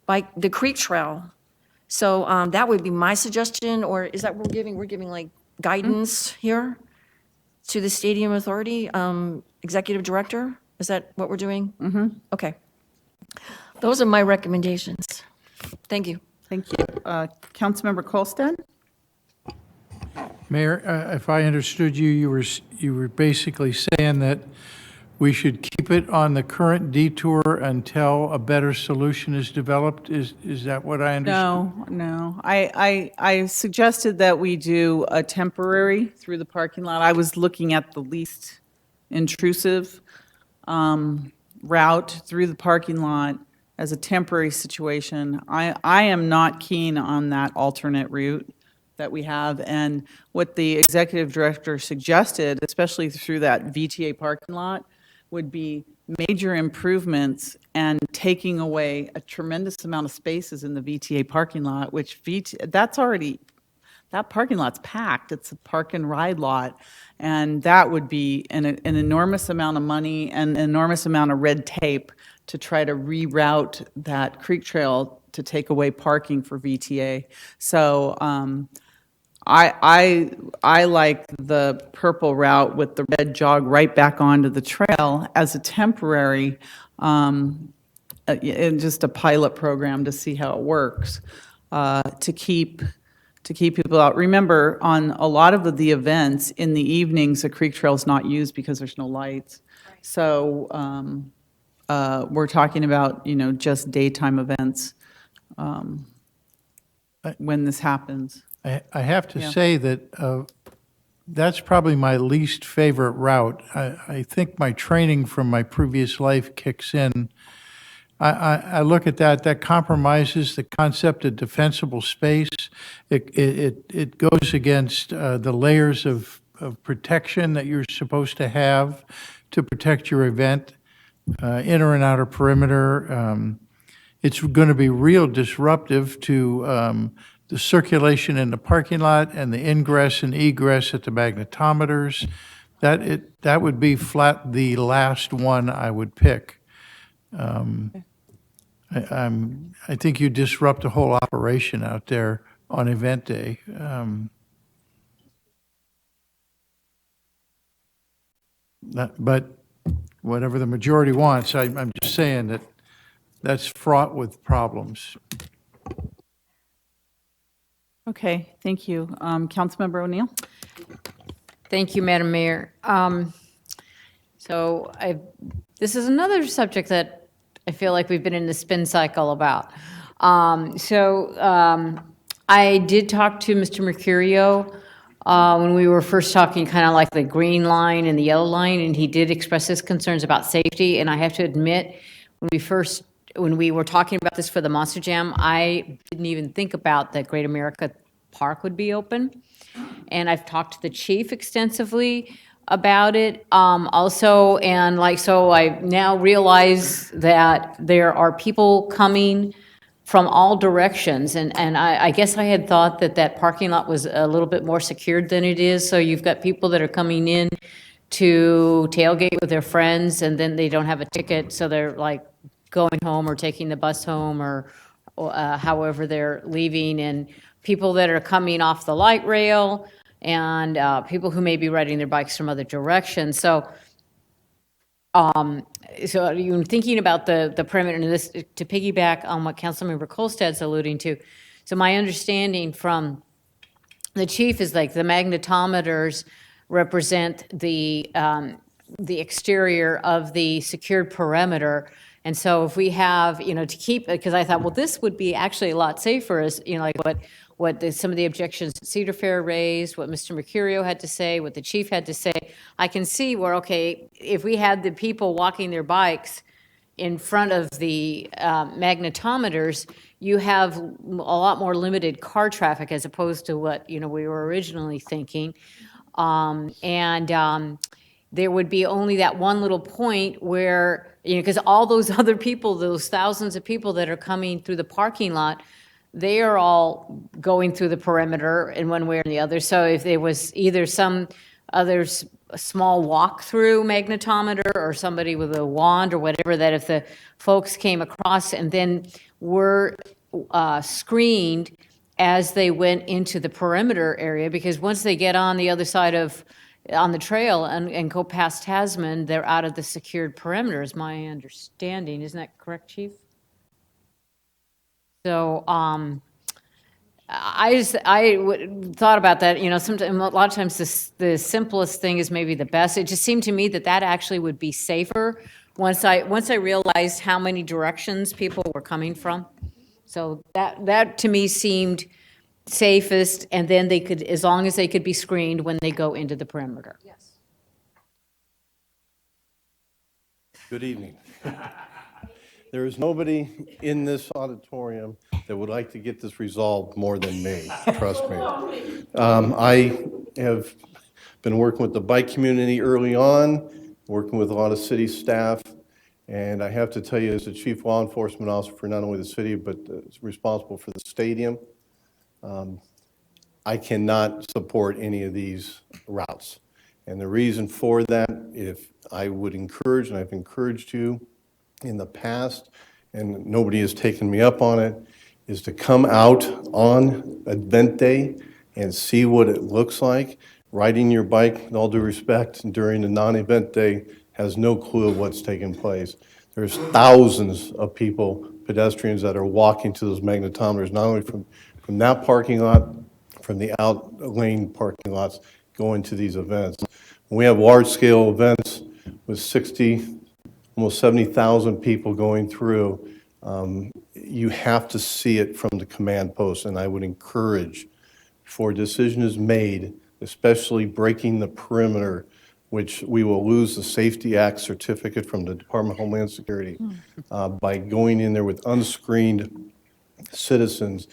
by the creek trail. So that would be my suggestion, or is that we're giving like guidance here to the stadium authority, executive director? Is that what we're doing? Mm-hmm. Okay. Those are my recommendations. Thank you. Thank you. Councilmember Colstead? Mayor, if I understood you, you were basically saying that we should keep it on the current detour until a better solution is developed? Is that what I understood? No. I suggested that we do a temporary through the parking lot. I was looking at the least intrusive route through the parking lot as a temporary situation. I am not keen on that alternate route that we have, and what the executive director suggested, especially through that VTA parking lot, would be major improvements and taking away a tremendous amount of spaces in the VTA parking lot, which that parking lot's packed. It's a park and ride lot, and that would be an enormous amount of money and an enormous amount of red tape to try to reroute that creek trail to take away parking for VTA. So I like the purple route with the red jog right back onto the trail as a temporary, and just a pilot program to see how it works, to keep people out. Remember, on a lot of the events in the evenings, the creek trail is not used because there's no lights. So we're talking about just daytime events when this happens. I have to say that that's probably my least favorite route. I think my training from my previous life kicks in. I look at that compromises the concept of defensible space. It goes against the layers of protection that you're supposed to have to protect your event, inner and outer perimeter. It's going to be real disruptive to the circulation in the parking lot and the ingress and egress at the magnetometers. That would be flat the last one I would pick. I think you disrupt the whole operation out there on event day. But whatever the majority wants, I'm just saying that that's fraught with problems. Okay, thank you. Councilmember O'Neill? Thank you, Madam Mayor. This is another subject that I feel like we've been in the spin cycle about. I did talk to Mr. Mercurio when we were first talking kind of like the green line and the yellow line, and he did express his concerns about safety. And I have to admit, when we were talking about this for the Monster Jam, I didn't even think about that Great America Park would be open. And I've talked to the chief extensively about it also. And so I now realize that there are people coming from all directions. And I guess I had thought that parking lot was a little bit more secured than it is. So you've got people that are coming in to tailgate with their friends, and then they don't have a ticket. So they're like going home or taking the bus home or however they're leaving, and people that are coming off the light rail and people who may be riding their bikes from other directions. So you're thinking about the perimeter, and this, to piggyback on what Councilmember Colstead's alluding to. So my understanding from the chief is like the magnetometers represent the exterior of the secured perimeter. And so if we have, to keep, because I thought, well, this would be actually a lot safer, as, like some of the objections Cedar Fair raised, what Mr. Mercurio had to say, what the chief had to say. I can see where, okay, if we had the people walking their bikes in front of the magnetometers, you have a lot more limited car traffic as opposed to what, we were originally thinking. There would be only that one little point where, because all those other people, those thousands of people that are coming through the parking lot, they are all going through the perimeter in one way or the other. So if there was either some other small walk-through magnetometer or somebody with a wand or whatever, that if the folks came across and then were screened as they went into the perimeter area, because once they get on the other side on the trail and go past Tasman, they're out of the secured perimeter, is my understanding. Isn't that correct, Chief? So I thought about that. Sometimes, a lot of times, the simplest thing is maybe the best. It just seemed to me that actually would be safer once I realized how many directions people were coming from. So that to me seemed safest, and then they could, as long as they could be screened when they go into the perimeter. Yes. Good evening. There is nobody in this auditorium that would like to get this resolved more than me, trust me. I have been working with the bike community early on, working with a lot of city staff, and I have to tell you, as the chief law enforcement officer for not only the city, but responsible for the stadium, I cannot support any of these routes. And the reason for that, if I would encourage, and I've encouraged you in the past, and nobody has taken me up on it, is to come out on event day and see what it looks like. Riding your bike, with all due respect, during a non-event day has no clue of what's taking place. There's thousands of people, pedestrians, that are walking to those magnetometers, not only from that parking lot, from the out lane parking lots, going to these events. When we have large-scale events with 60, almost 70,000 people going through, you have to see it from the command post. And I would encourage, before a decision is made, especially breaking the perimeter, which we will lose the Safety Act certificate from the Department of Homeland Security by going in there with unscreened citizens,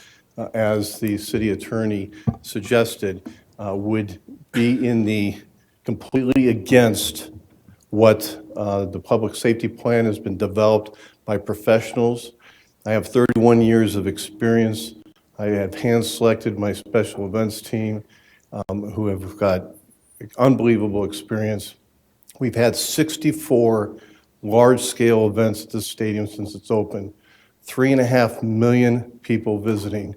as the city attorney suggested, would be in the completely against what the public safety plan has been developed by professionals. I have 31 years of experience. I have hand-selected my special events team, who have got unbelievable experience. We've had 64 large-scale events at this stadium since it's opened, 3.5 million people visiting,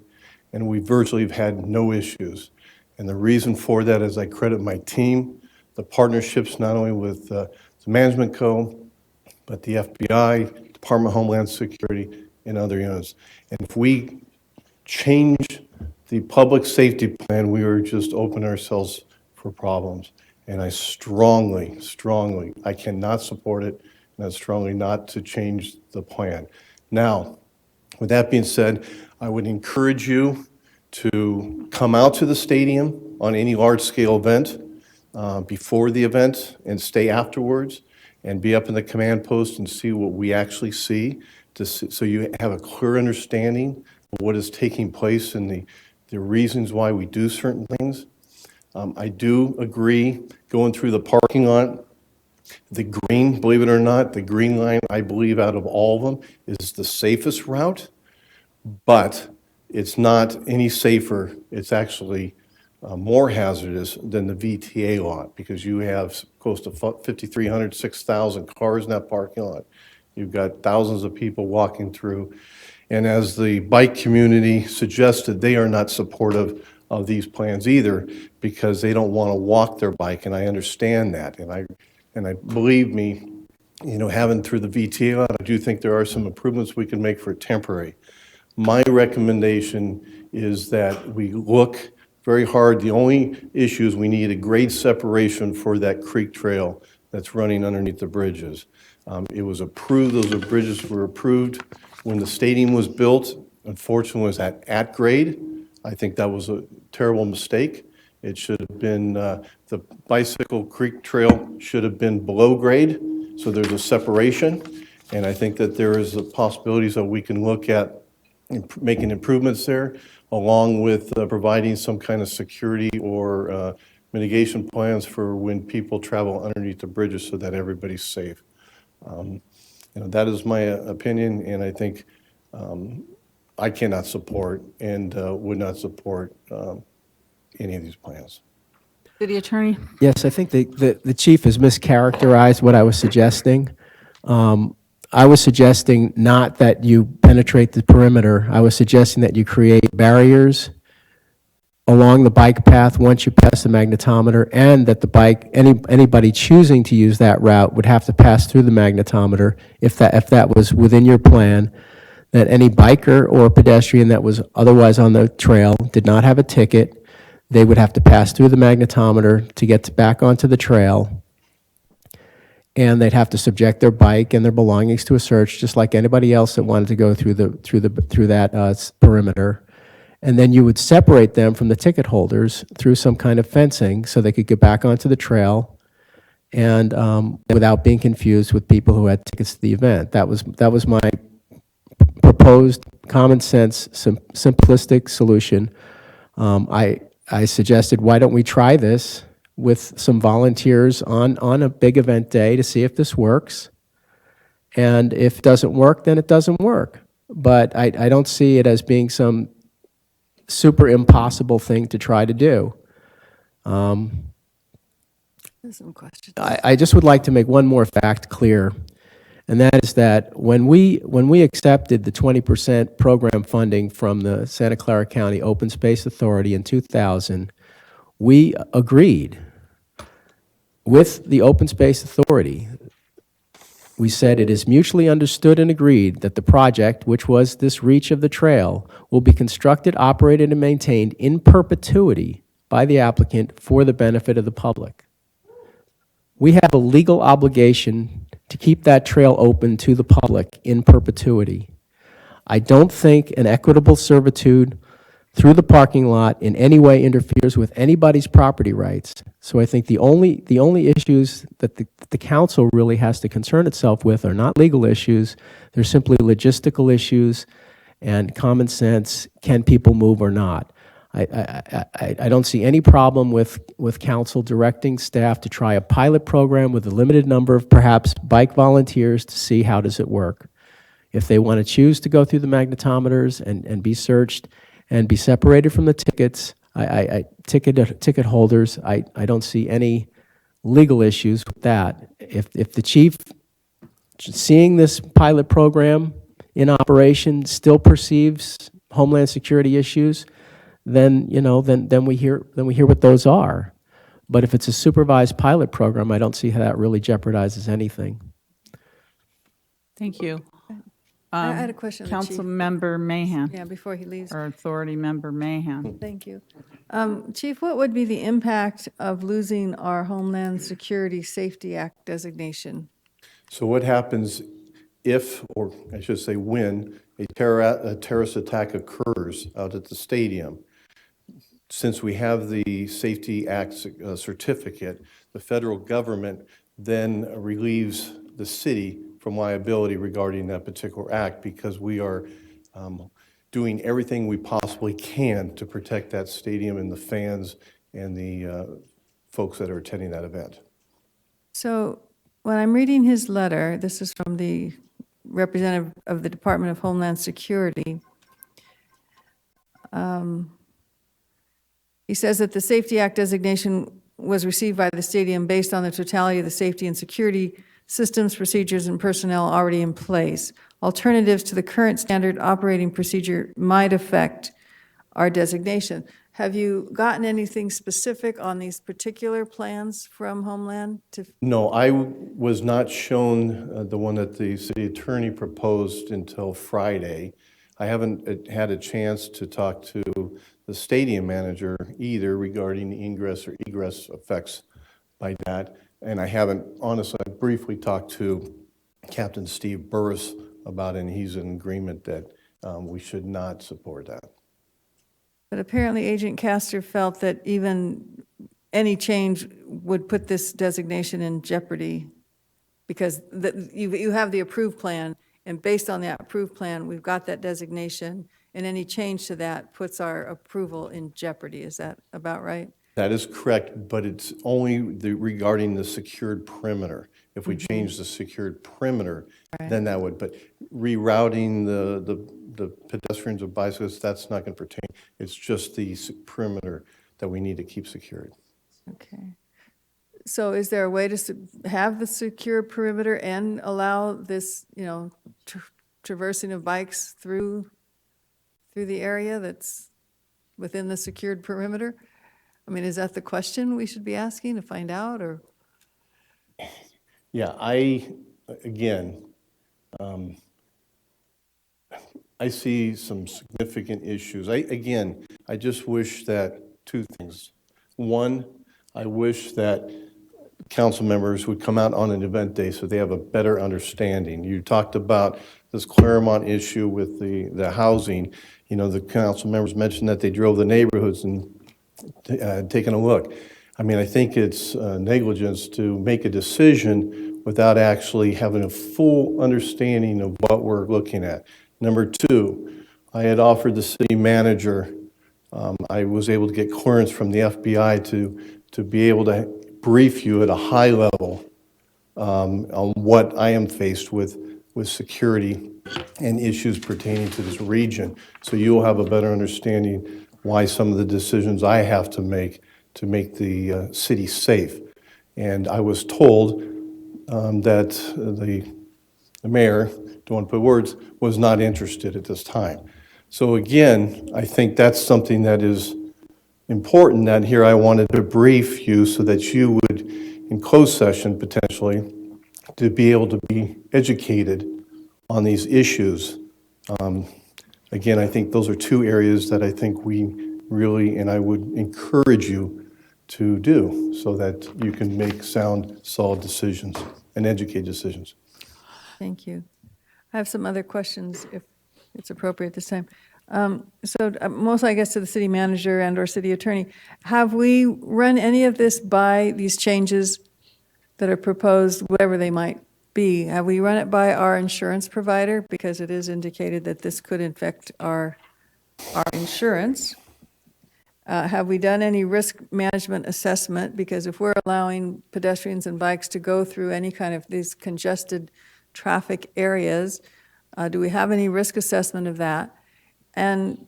and we virtually have had no issues. And the reason for that is I credit my team, the partnerships not only with the Management Co., but the FBI, Department of Homeland Security, and other units. And if we change the public safety plan, we are just opening ourselves for problems. And I strongly, I cannot support it, and I strongly not to change the plan. Now, with that being said, I would encourage you to come out to the stadium on any large-scale event before the event and stay afterwards and be up in the command post and see what we actually see, so you have a clear understanding of what is taking place and the reasons why we do certain things. I do agree, going through the parking lot, the green, believe it or not, the green line, I believe out of all of them, is the safest route, but it's not any safer. It's actually more hazardous than the VTA lot, because you have close to 5,300, 6,000 cars in that parking lot. You've got thousands of people walking through. And as the bike community suggested, they are not supportive of these plans either, because they don't want to walk their bike, and I understand that. And I believe me, having through the VTA, I do think there are some improvements we can make for temporary. My recommendation is that we look very hard. The only issue is we need a grade separation for that creek trail that's running underneath the bridges. It was approved, those bridges were approved when the stadium was built. Unfortunately, it was at grade. I think that was a terrible mistake. It should have been, the bicycle creek trail should have been below grade, so there's a separation. And I think that there is the possibilities that we can look at making improvements there, along with providing some kind of security or mitigation plans for when people travel underneath the bridges so that everybody's safe. That is my opinion, and I think I cannot support and would not support any of these plans. City Attorney? Yes, I think the chief has mischaracterized what I was suggesting. I was suggesting not that you penetrate the perimeter. I was suggesting that you create barriers along the bike path once you pass the magnetometer, and that the bike, anybody choosing to use that route would have to pass through the magnetometer if that was within your plan, that any biker or pedestrian that was otherwise on the trail did not have a ticket. They would have to pass through the magnetometer to get back onto the trail, and they'd have to subject their bike and their belongings to a search, just like anybody else that wanted to go through that perimeter. And then you would separate them from the ticket holders through some kind of fencing so they could get back onto the trail, and without being confused with people who had tickets to the event. That was my proposed common sense, simplistic solution. I suggested, why don't we try this with some volunteers on a big event day to see if this works. And if it doesn't work, then it doesn't work. But I don't see it as being some super impossible thing to try to do. Some questions. I just would like to make one more fact clear, and that is that when we accepted the 20% program funding from the Santa Clara County Open Space Authority in 2000, we agreed with the Open Space Authority. We said it is mutually understood and agreed that the project, which was this reach of the trail, will be constructed, operated, and maintained in perpetuity by the applicant for the benefit of the public. We have a legal obligation to keep that trail open to the public in perpetuity. I don't think an equitable servitude through the parking lot in any way interferes with anybody's property rights. So I think the only issues that the council really has to concern itself with are not legal issues. They're simply logistical issues and common sense. Can people move or not? I don't see any problem with council directing staff to try a pilot program with a limited number of perhaps bike volunteers to see how does it work. If they want to choose to go through the magnetometers and be searched and be separated from the tickets, ticket holders, I don't see any legal issues with that. If the chief, seeing this pilot program in operation, still perceives Homeland Security issues, then we hear what those are. But if it's a supervised pilot program, I don't see how that really jeopardizes anything. Thank you. I had a question of the chief. Council Member Mahan. Yeah, before he leaves. Or Authority Member Mahan. Thank you. Chief, what would be the impact of losing our Homeland Security Safety Act designation? So what happens if, or I should say when, a terrorist attack occurs out at the stadium? Since we have the Safety Act certificate, the federal government then relieves the city from liability regarding that particular act, because we are doing everything we possibly can to protect that stadium and the fans and the folks that are attending that event. So when I'm reading his letter, this is from the representative of the Department of Homeland Security. He says that the Safety Act designation was received by the stadium based on the totality of the safety and security systems, procedures, and personnel already in place. Alternatives to the current standard operating procedure might affect our designation. Have you gotten anything specific on these particular plans from Homeland to? No, I was not shown the one that the city attorney proposed until Friday. I haven't had a chance to talk to the stadium manager either regarding the ingress or egress effects by that. And I haven't, honestly, I briefly talked to Captain Steve Burris about it, and he's in agreement that we should not support that. But apparently Agent Castor felt that even any change would put this designation in jeopardy because you have the approved plan, and based on that approved plan, we've got that designation, and any change to that puts our approval in jeopardy. Is that about right? That is correct, but it's only regarding the secured perimeter. If we change the secured perimeter, then that would, but rerouting the pedestrians or bicyclists, that's not going to pertain. It's just the perimeter that we need to keep secured. Okay. So is there a way to have the secure perimeter and allow this, traversing of bikes through the area that's within the secured perimeter? I mean, is that the question we should be asking to find out, or? Yeah, again, I see some significant issues. I just wish that two things. One, I wish that council members would come out on an event day so they have a better understanding. You talked about this Claremont issue with the housing. The council members mentioned that they drove the neighborhoods and taken a look. I mean, I think it's negligence to make a decision without actually having a full understanding of what we're looking at. Number two, I had offered the city manager, I was able to get clearance from the FBI to be able to brief you at a high level on what I am faced with security and issues pertaining to this region. So you'll have a better understanding why some of the decisions I have to make the city safe. And I was told that the mayor, don't want to put words, was not interested at this time. So again, I think that's something that is important, that here I wanted to brief you so that you would, in closed session potentially, to be able to be educated on these issues. Again, I think those are two areas that I think we really, and I would encourage you to do so that you can make sound, solid decisions and educated decisions. Thank you. I have some other questions, if it's appropriate this time. Mostly, I guess, to the city manager and or city attorney. Have we run any of this by these changes that are proposed, whatever they might be? Have we run it by our insurance provider? Because it is indicated that this could affect our insurance. Have we done any risk management assessment? Because if we're allowing pedestrians and bikes to go through any kind of these congested traffic areas, do we have any risk assessment of that? And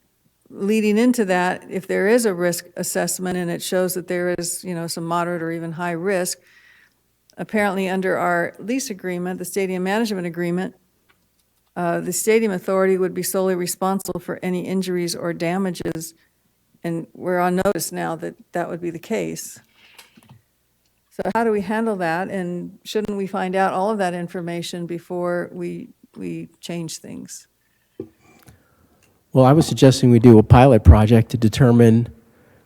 leading into that, if there is a risk assessment and it shows that there is, some moderate or even high risk, apparently under our lease agreement, the stadium management agreement, the stadium authority would be solely responsible for any injuries or damages. And we're on notice now that that would be the case. So how do we handle that? And shouldn't we find out all of that information before we change things? Well, I was suggesting we do a pilot project to determine,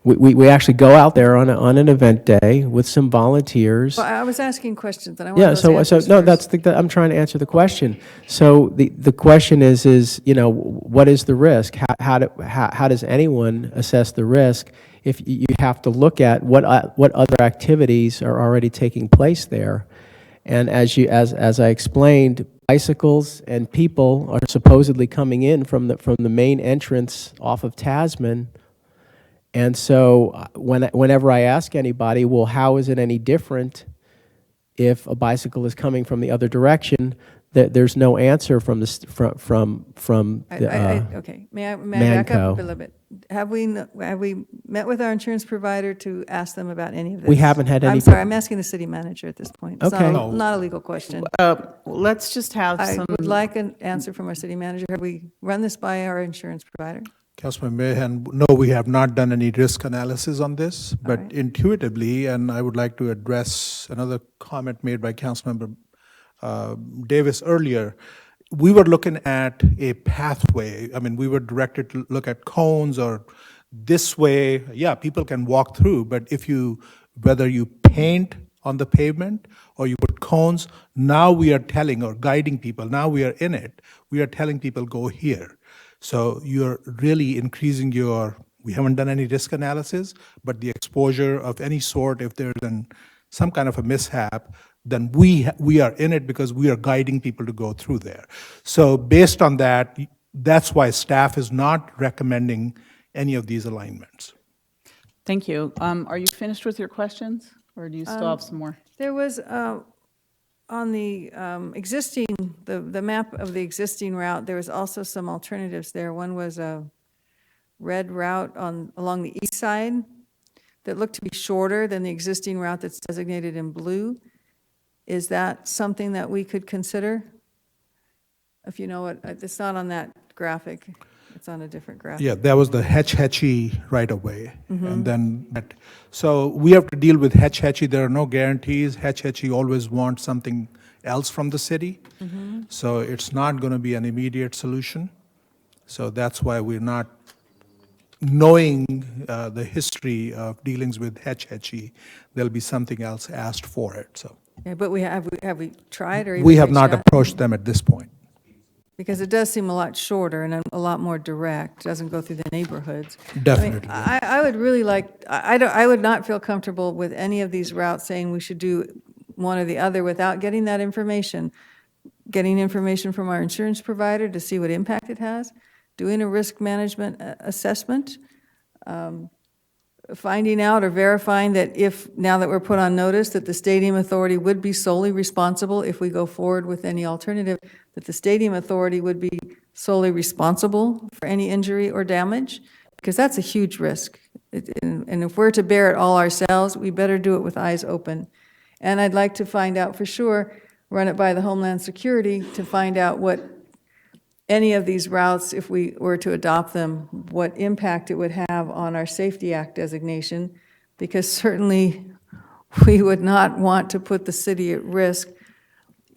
we actually go out there on an event day with some volunteers. Well, I was asking questions, and I want Yeah, those so answers no, first. I'm trying to answer the question. So the question is, what is the risk? How does anyone assess the risk if you have to look at what other activities are already taking place there? And as I explained, bicycles and people are supposedly coming in from the main entrance off of Tasman. And so whenever I ask anybody, well, how is it any different if a bicycle is coming from the other direction? There's no answer from the Okay, may I back up Manco. a little bit? Have we met with our insurance provider to ask them about any of this? We haven't had any- I'm sorry, I'm asking the city manager at this point. It's Okay. not a legal question. Let's just have I some. would like an answer from our city manager. Have we run this by our insurance provider? Councilman Mahan, no, we have not done any risk analysis on this, but intuitively, and I would like to address another comment made by Councilmember Davis earlier, we were looking at a pathway. I mean, we were directed to look at cones or this way. Yeah, people can walk through, but whether you paint on the pavement or you put cones, now we are telling or guiding people, now we are in it, we are telling people go here. So you're really increasing we haven't done any risk analysis, but the exposure of any sort, if there's some kind of a mishap, then we are in it because we are guiding people to go through there. So based on that, that's why staff is not recommending any of these alignments. Thank you. Are you finished with your questions, or do you still have some more? There was, on the existing, the map of the existing route, there was also some alternatives there. One was a red route along the east side that looked to be shorter than the existing route that's designated in blue. Is that something that we could consider? If you know what, it's not on that graphic, it's on a different graphic. Yeah, that was the Hetch-Hetchy right-of-way. And then, so we have to deal with Hetch-Hetchy. There are no guarantees. Hetch-Hetchy always wants something else from the city. So it's not going to be an immediate solution. So that's why we're not, knowing the history of dealings with Hetch-Hetchy, there'll be something else asked for it, so. Yeah, but have we tried or even We have reached not out? approached them at this point. Because it does seem a lot shorter and a lot more direct, doesn't go through the neighborhoods. Definitely. I would really like, I would not feel comfortable with any of these routes saying we should do one or the other without getting that information, getting information from our insurance provider to see what impact it has, doing a risk management assessment, finding out or verifying that now that we're put on notice, that the stadium authority would be solely responsible if we go forward with any alternative, that the stadium authority would be solely responsible for any injury or damage, because that's a huge risk. And if we're to bear it all ourselves, we better do it with eyes open. And I'd like to find out for sure, run it by the Homeland Security to find out what any of these routes, if we were to adopt them, what impact it would have on our Safety Act designation, because certainly we would not want to put the city at risk,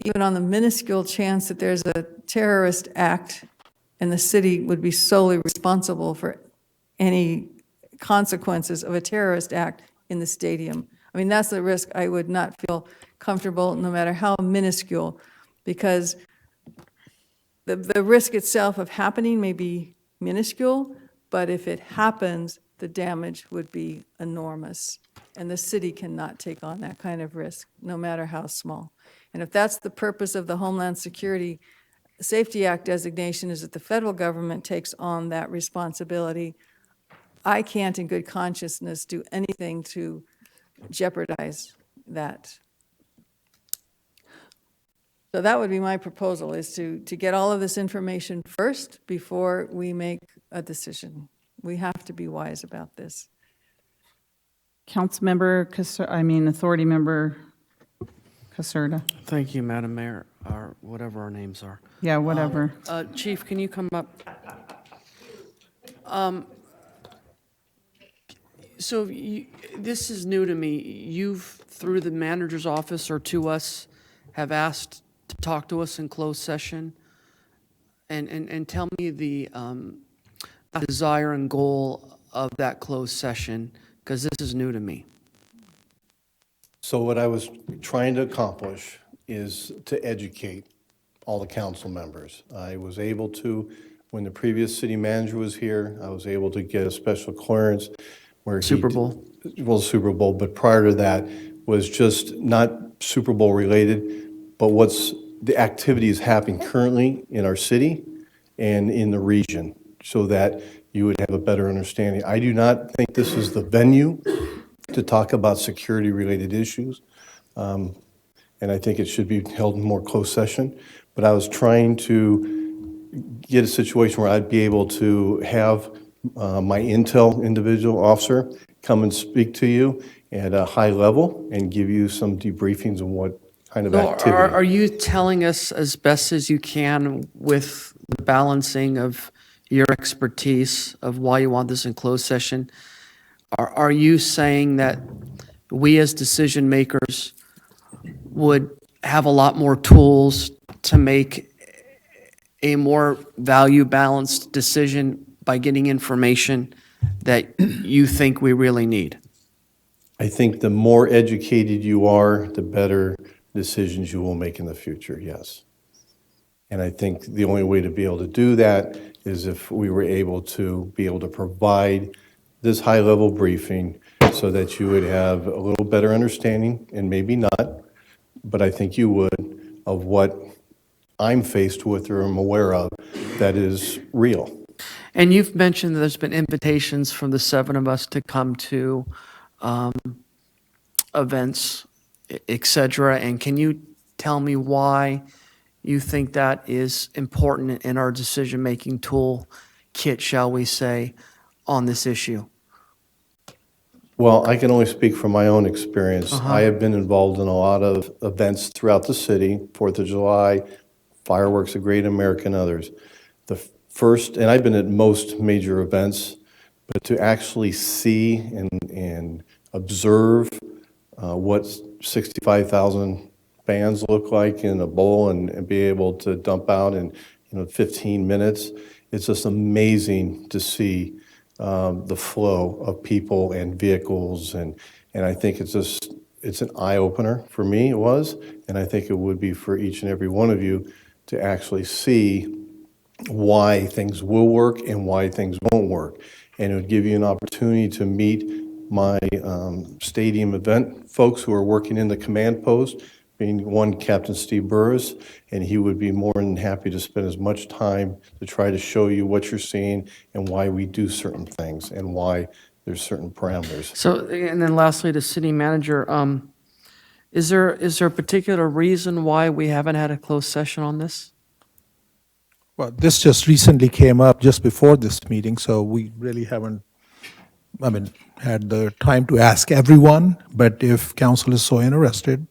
even on the minuscule chance that there's a terrorist act and the city would be solely responsible for any consequences of a terrorist act in the stadium. I mean, that's the risk I would not feel comfortable, no matter how minuscule, because the risk itself of happening may be minuscule, but if it happens, the damage would be enormous. And the city cannot take on that kind of risk, no matter how small. And if that's the purpose of the Homeland Security Safety Act designation, is that the federal government takes on that responsibility, I can't in good consciousness do anything to jeopardize that. So that would be my proposal, is to get all of this information first before we make a decision. We have to be wise about this. Councilmember, Authority Member Caserta. Thank you, Madam Mayor, or whatever our names are. Yeah, whatever. Chief, can you come up? This is new to me. You've, through the manager's office or to us, have asked to talk to us in closed session, and tell me the desire and goal of that closed session, because this is new to me. So what I was trying to accomplish is to educate all the council members. I was able to, when the previous city manager was here, I was able to get a special clearance where Super Bowl? Well, Super Bowl, but prior to that was just not Super Bowl related, but what's the activities happening currently in our city and in the region, so that you would have a better understanding. I do not think this is the venue to talk about security-related issues, and I think it should be held in more closed session. But I was trying to get a situation where I'd be able to have my intel individual officer come and speak to you at a high level and give you some debriefings on what kind of So activity. are you telling us as best as you can with the balancing of your expertise of why you want this in closed session, are you saying that we as decision makers would have a lot more tools to make a more value-balanced decision by getting information that you think we really need? I think the more educated you are, the better decisions you will make in the future, yes. And I think the only way to be able to do that is if we were able to provide this high-level briefing so that you would have a little better understanding, and maybe not, but I think you would, of what I'm faced with or am aware of that is real. And you've mentioned that there's been invitations from the seven of us to come to events, et cetera. And can you tell me why you think that is important in our decision-making tool kit, shall we say, on this issue? Well, I can only speak from my own experience. I have been involved in a lot of events throughout the city, 4th of July, fireworks, a great American, others. The first, and I've been at most major events, but to actually see and observe what 65,000 fans look like in a bowl and be able to dump out in 15 minutes, it's just amazing to see the flow of people and vehicles, and I think it's an eye-opener for me, it was, and I think it would be for each and every one of you to actually see why things will work and why things won't work. And it would give you an opportunity to meet my stadium event folks who are working in the command post, being one Captain Steve Burris, and he would be more than happy to spend as much time to try to show you what you're seeing and why we do certain things and why there's certain parameters. So, and then lastly, the city manager, is there a particular reason why we haven't had a closed session on this? Well, this just recently came up just before this meeting, so we really haven't, had the time to ask everyone, but if council is so interested,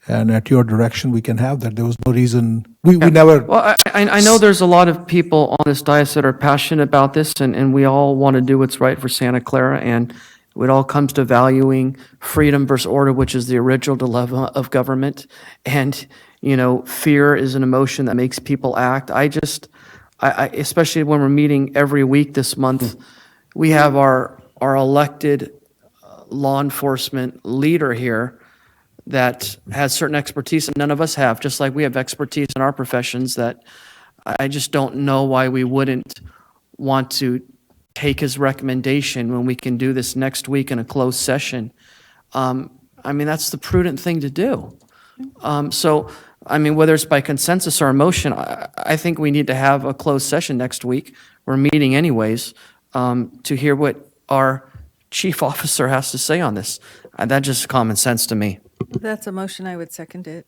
and at your direction, we can have that. There was no reason, we never. Well, I know there's a lot of people on this dais that are passionate about this, and we all want to do what's right for Santa Clara, and it all comes to valuing freedom versus order, which is the original dilemma of government. And, fear is an emotion that makes people act. I especially when we're meeting every week this month, we have our elected law enforcement leader here that has certain expertise that none of us have, just like we have expertise in our professions that I just don't know why we wouldn't want to take his recommendation when we can do this next week in a closed session. That's the prudent thing to do. Whether it's by consensus or emotion, I think we need to have a closed session next week. We're meeting anyways, to hear what our chief officer has to say on this. That's just common sense to me. That's a motion, I would second it.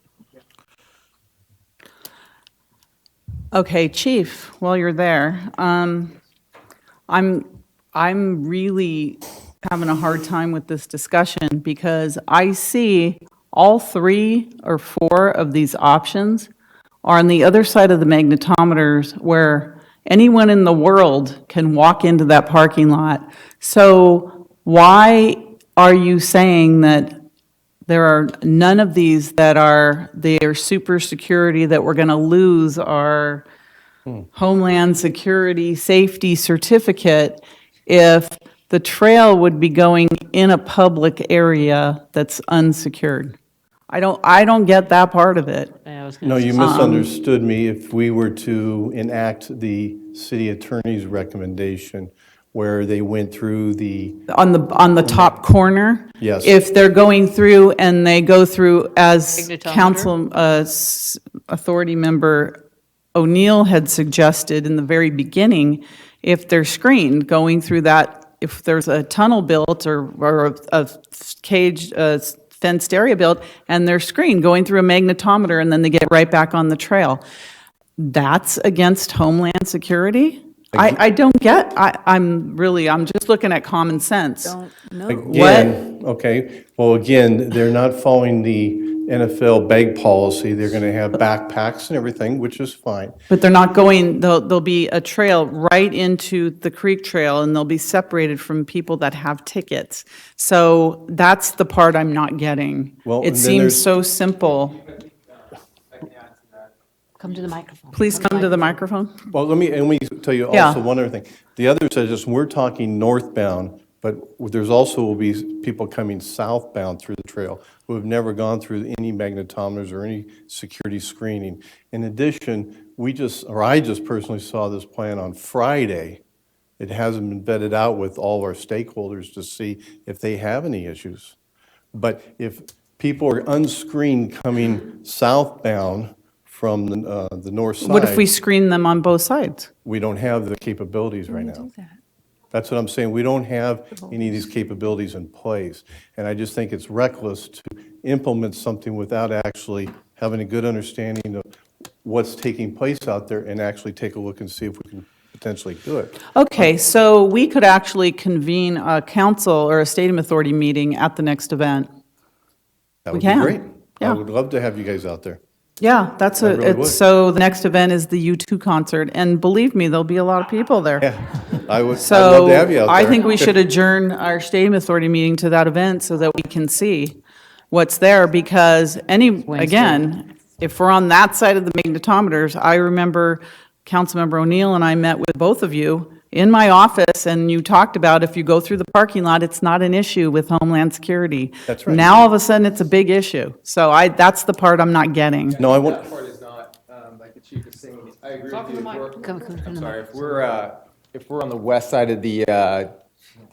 Okay, Chief, while you're there, I'm really having a hard time with this discussion because I see all 3 or 4 of these options are on the other side of the magnetometers where anyone in the world can walk into that parking lot. So why are you saying that there are none of these that are super security, that we're going to lose our Homeland Security Safety Certificate if the trail would be going in a public area that's unsecured? I don't get that part of it. No, you misunderstood me. If we were to enact the city attorney's recommendation where they went through on the top corner. Yes. If they're going through and they go through, as Magnetometer? council authority member O'Neill had suggested in the very beginning, if they're screened going through that, if there's a tunnel built or a caged fenced area built and they're screened going through a magnetometer and then they get right back on the trail, that's against Homeland Security? I don't get, I'm just looking at common sense. Don't know. Again, okay, well, again, they're not following the NFL bag policy. They're going to have backpacks and everything, which is fine. But they're not going, there'll be a trail right into the creek trail, and they'll be separated from people that have tickets. So that's the part I'm not getting. Well, It and then seems there's- so simple. Come to the microphone. Please come to the microphone. Well, let me tell you Yeah. also one other thing. The other says this, we're talking northbound, but there's also will be people coming southbound through the trail who have never gone through any magnetometers or any security screening. In addition, I just personally saw this plan on Friday. It hasn't been vetted out with all of our stakeholders to see if they have any issues. But if people are unscreened coming southbound from the north side. What if we screen them on both sides? We don't have the capabilities right now. That's what I'm saying. We don't have any of these capabilities in place. And I just think it's reckless to implement something without actually having a good understanding of what's taking place out there and actually take a look and see if we can potentially do it. Okay, so we could actually convene a council or a stadium authority meeting at the next event. That We would be can. great. Yeah. I would love to have you guys out there. Yeah, that's I really would. so the next event is the U2 concert, and believe me, there'll be a lot of people there. Yeah, I'd love So to have you out there. I think we should adjourn our stadium authority meeting to that event so that we can see what's there, because again, if we're on that side of the magnetometers, I remember Councilmember O'Neill and I met with both of you in my office, and you talked about if you go through the parking lot, it's not an issue with Homeland Security. That's right. Now, all of a sudden, it's a big issue. So that's the part I'm not getting. No, I want, That part is not, like the chief is saying, I agree with you. Come to the Sorry, if we're on the west side of the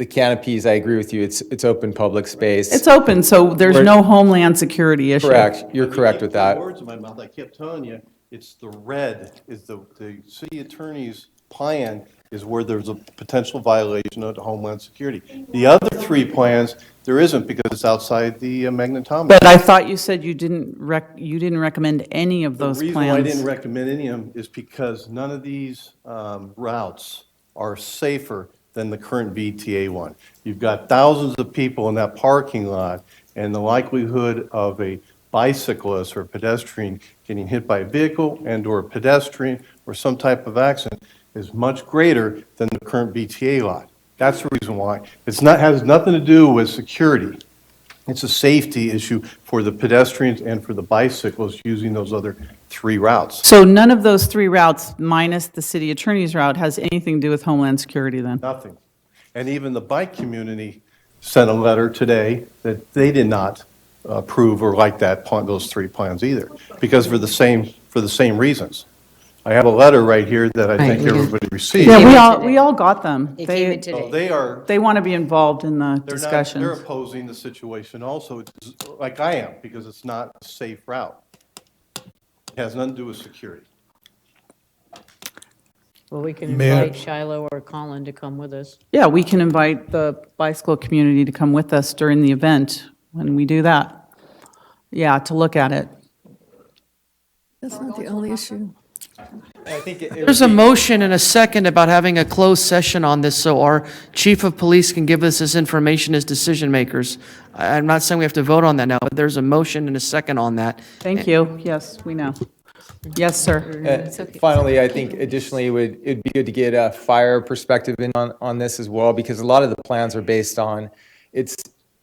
canopies, I agree with you, it's open public space. It's open, so there's We're- no Homeland Security issue. Correct, you're correct with that. Words in my mouth, I kept telling you, it's the red, is the city attorney's plan is where there's a potential violation of Homeland Security. The other three plans, there isn't because it's outside the magnetometer. But I thought you said you didn't recommend any of those The reason why I didn't plans. recommend any of them is because none of these routes are safer than the current VTA one. You've got thousands of people in that parking lot, and the likelihood of a bicyclist or pedestrian getting hit by a vehicle and/or a pedestrian or some type of accident is much greater than the current VTA lot. That's the reason why. Has nothing to do with security. It's a safety issue for the pedestrians and for the bicyclists using those other three routes. So none of those three routes, minus the city attorney's route, has anything to do with Homeland Security then? Nothing. And even the bike community sent a letter today that they did not approve or like those three plans either, because for the same reasons. I have a letter right here that I think everybody received. Yeah, we all got them. It came in Oh, today. They want to be involved in the They're discussions. opposing the situation also, like I am, because it's not a safe route. It has nothing to do with security. Well, we can Mayor- invite Shiloh or Colin to come with us. Yeah, we can invite the bicycle community to come with us during the event when we do that. Yeah, to look at it. That's not the only issue. I think There's a motion and a second about having a closed session on this, so our chief of police can give us this information as decision makers. I'm not saying we have to vote on that now, but there's a motion and a second on that. Thank you. Yes, we know. Yes, sir. Finally, I think additionally, it'd be good to get a fire perspective in on this as well, because a lot of the plans are based on,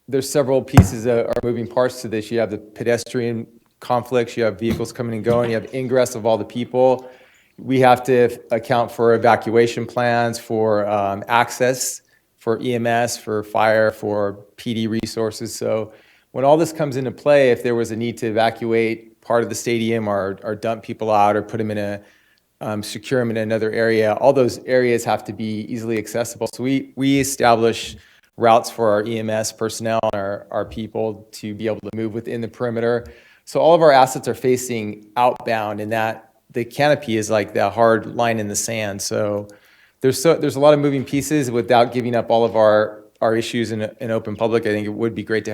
there's several pieces that are moving parts to this. You have the pedestrian conflicts, you have vehicles coming and going, you have ingress of all the people. We have to account for evacuation plans, for access, for EMS, for fire, for PD resources. So when all this comes into play, if there was a need to evacuate part of the stadium or dump people out or put them in secure them in another area, all those areas have to be easily accessible. So we establish routes for our EMS personnel and our people to be able to move within the perimeter. So all of our assets are facing outbound, and that the canopy is like the hard line in the sand. So there's a lot of moving pieces without giving up all of our issues in open public. I think it would be great to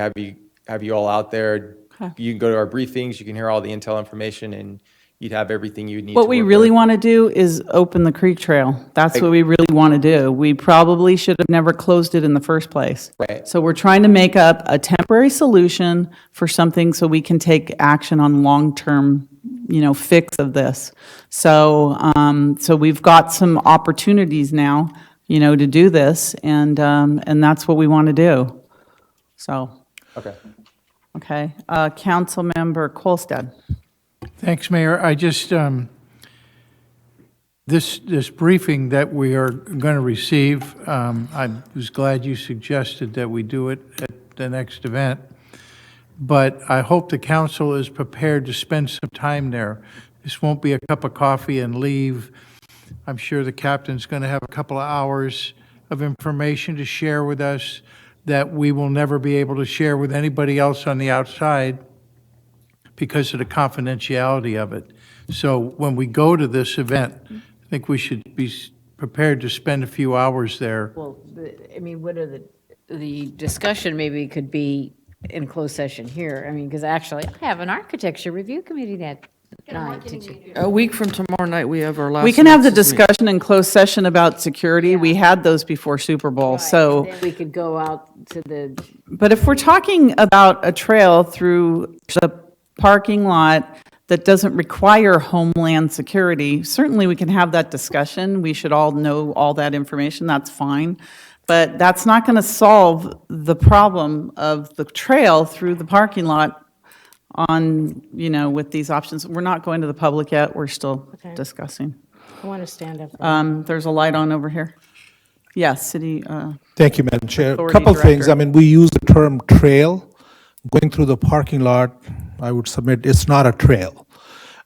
have you all out there. You can go to our briefings, you can hear all the intel information, and you'd have everything you'd need to What we work really with. want to do is open the creek trail. That's what we really want to do. We probably should have never closed it in the first place. Right. So we're trying to make up a temporary solution for something so we can take action on long-term, fix of this. So, so we've got some opportunities now, to do this, and that's what we want to do. So, Okay. okay. Councilmember Kolstad. Thanks, Mayor. I just, this briefing that we are going to receive, I was glad you suggested that we do it at the next event, but I hope the council is prepared to spend some time there. This won't be a cup of coffee and leave. I'm sure the captain's going to have a couple of hours of information to share with us that we will never be able to share with anybody else on the outside because of the confidentiality of it. So when we go to this event, I think we should be prepared to spend a few hours there. Well, what are the discussion maybe could be in closed session here. Because actually, I have an architecture review committee that night. Did you? A week from tomorrow night, we have our last. We can have the census meeting. discussion in closed session about security. We had those before Super Bowl, so. Then we could go out to the, But if we're talking about a trail through the parking lot that doesn't require homeland security, certainly we can have that discussion. We should all know all that information, that's fine. But that's not going to solve the problem of the trail through the parking lot on, with these options. We're not going to the public yet, we're still discussing. I want to stand up. There's a light on over here. Yes, city, Thank you, Madam Chair. A Authority couple things. Director. We use the term trail. Going through the parking lot, I would submit it's not a trail.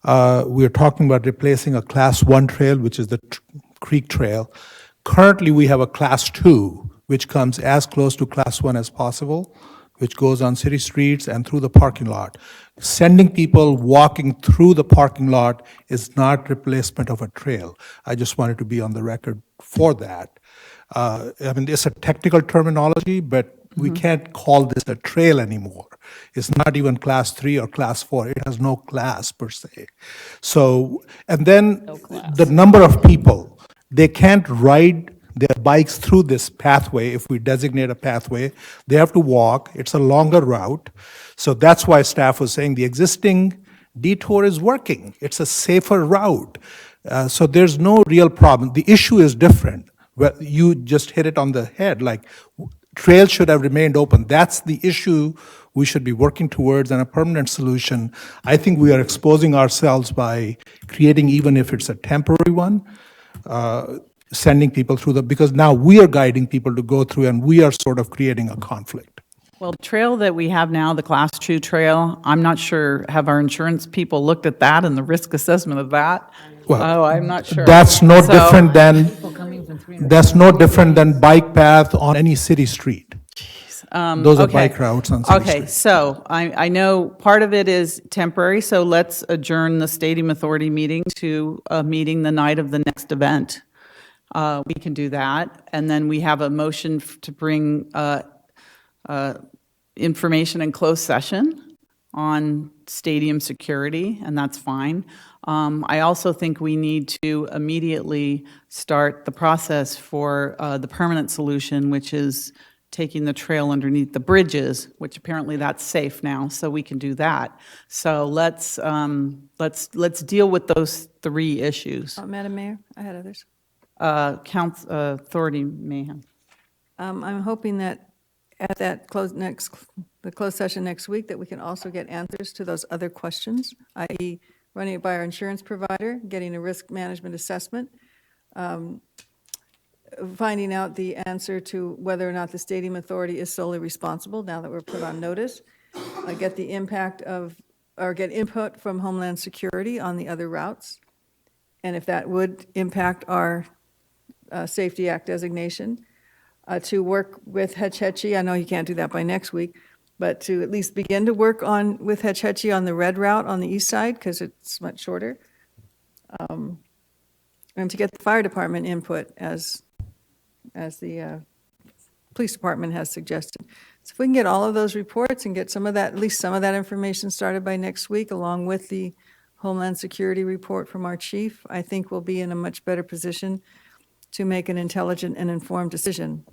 We're talking about replacing a Class 1 trail, which is the Creek Trail. Currently, we have a Class 2, which comes as close to Class 1 as possible, which goes on city streets and through the parking lot. Sending people walking through the parking lot is not replacement of a trail. I just wanted to be on the record for that. It's a technical terminology, but we can't call this a trail anymore. It's not even Class 3 or Class 4. It has no class per se. So, and then the number of people, they can't ride their bikes through this pathway if we designate a pathway. They have to walk. It's a longer route. So that's why staff was saying the existing detour is working. It's a safer route. So there's no real problem. The issue is different. Well, you just hit it on the head, like trails should have remained open. That's the issue we should be working towards, and a permanent solution. I think we are exposing ourselves by creating, even if it's a temporary one, sending people through because now we are guiding people to go through and we are sort of creating a conflict. well, the trail that we have now, the Class 2 trail, I'm not sure, have our insurance people looked at that and the risk assessment of that? Well, Oh, I'm not sure. That's no So- different than bike path on any city street. Those are Okay. bike routes on city Okay, streets. so I know part of it is temporary, so let's adjourn the Stadium Authority meeting to a meeting the night of the next event. We can do that, and then we have a motion to bring information in closed session on stadium security, and that's fine. I also think we need to immediately start the process for the permanent solution, which is taking the trail underneath the bridges, which apparently that's safe now, so we can do that. So let's deal with those three issues. Madam Mayor, I had others. Authority Mayhem. I'm hoping that at that the closed session next week, that we can also get answers to those other questions, i.e. running it by our insurance provider, getting a risk management assessment, finding out the answer to whether or not the Stadium Authority is solely responsible now that we're put on notice, get the impact of, or get input from Homeland Security on the other routes, and if that would impact our Safety Act designation, to work with Hetch Hetchy. I know you can't do that by next week, but to at least begin to work with Hetch Hetchy on the red route on the east side, because it's much shorter, and to get the fire department input as the police department has suggested. So if we can get all of those reports and get some of that, at least some of that information started by next week, along with the Homeland Security report from our chief, I think we'll be in a much better position to make an intelligent and informed decision.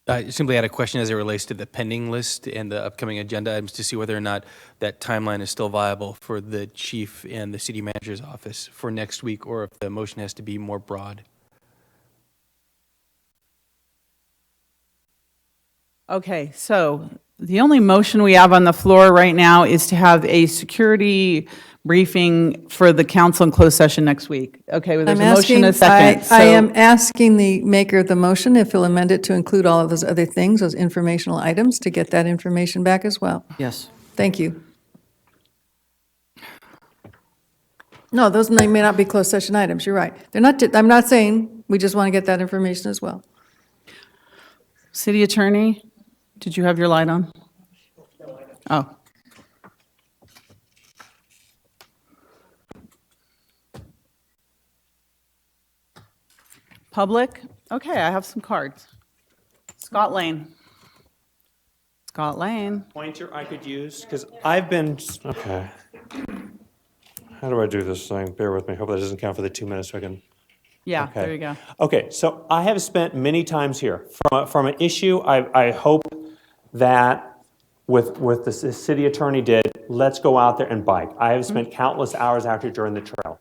I simply had a question as it relates to the pending list and the upcoming agenda items to see whether or not that timeline is still viable for the chief and the city manager's office for next week, or if the motion has to be more broad. Okay, so the only motion we have on the floor right now is to have a security briefing for the council in closed session next week. Okay, well, there's a motion and a second. I so- am asking the maker of the motion if he'll amend it to include all of those other things, those informational items, to get that information back as well. Yes. Thank you. No, those may not be closed session items, you're right. They're not, I'm not saying, we just want to get that information as well. City Attorney, did you have your light on? Oh. Public? Okay, I have some cards. Scott Lane. Scott Lane. Pointer I could use, because I've been, okay. How do I do this thing? Bear with me. Hope that doesn't count for the 2 minutes so I can. Yeah, Okay. there you go. Okay, so I have spent many times here. From an issue, I hope that with the city attorney did, let's go out there and bike. I have spent countless hours out here during the trail.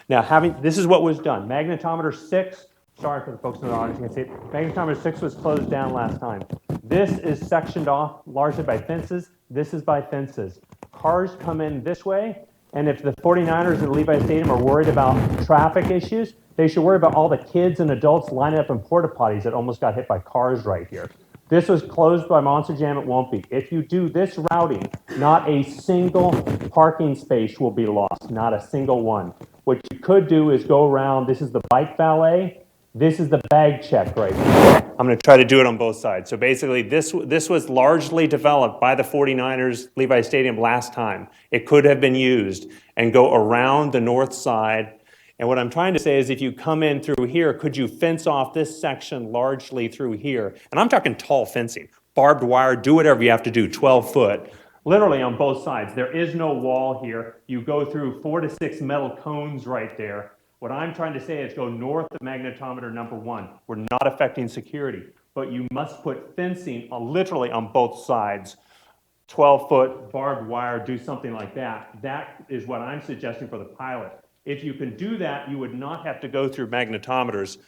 Now, this is what was done. Magnetometer 6, sorry for the folks in the audience, you can see it. Magnetometer 6 was closed down last time. This is sectioned off largely by fences. This is by fences. Cars come in this way, and if the 49ers at Levi Stadium are worried about traffic issues, they should worry about all the kids and adults lining up in porta potties that almost got hit by cars right here. This was closed by Monster Jam, it won't be. If you do this routing, not a single parking space will be lost, not a single one. What you could do is go around, this is the bike valet, this is the bag check right here. I'm going to try to do it on both sides. So basically, this was largely developed by the 49ers Levi Stadium last time. It could have been used and go around the north side. And what I'm trying to say is if you come in through here, could you fence off this section largely through here? And I'm talking tall fencing, barbed wire, do whatever you have to do, 12 foot, literally on both sides. There is no wall here. You go through 4 to 6 metal cones right there. What I'm trying to say is go north of magnetometer number 1. We're not affecting security, but you must put fencing literally on both sides. 12-foot barbed wire, do something like that. That is what I'm suggesting for the pilot. If you can do that, you would not have to go through magnetometers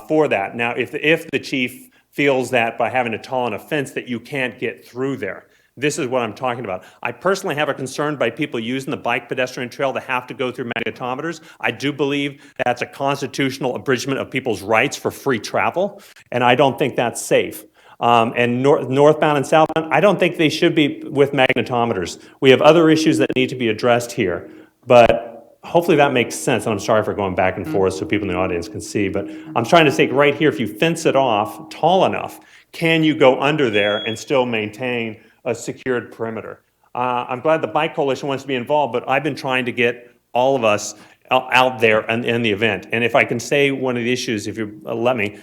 for that. Now, if the chief feels that by having a tall enough fence that you can't get through there, this is what I'm talking about. I personally have a concern by people using the bike pedestrian trail to have to go through magnetometers. I do believe that's a constitutional abridgment of people's rights for free travel, and I don't think that's safe. And northbound and southbound, I don't think they should be with magnetometers. We have other issues that need to be addressed here, but hopefully that makes sense. And I'm sorry for going back and forth so people in the audience can see, but I'm trying to say right here, if you fence it off tall enough, can you go under there and still maintain a secured perimeter? I'm glad the Bike Coalition wants to be involved, but I've been trying to get all of us out there in the event. And if I can say one of the issues, if you let me,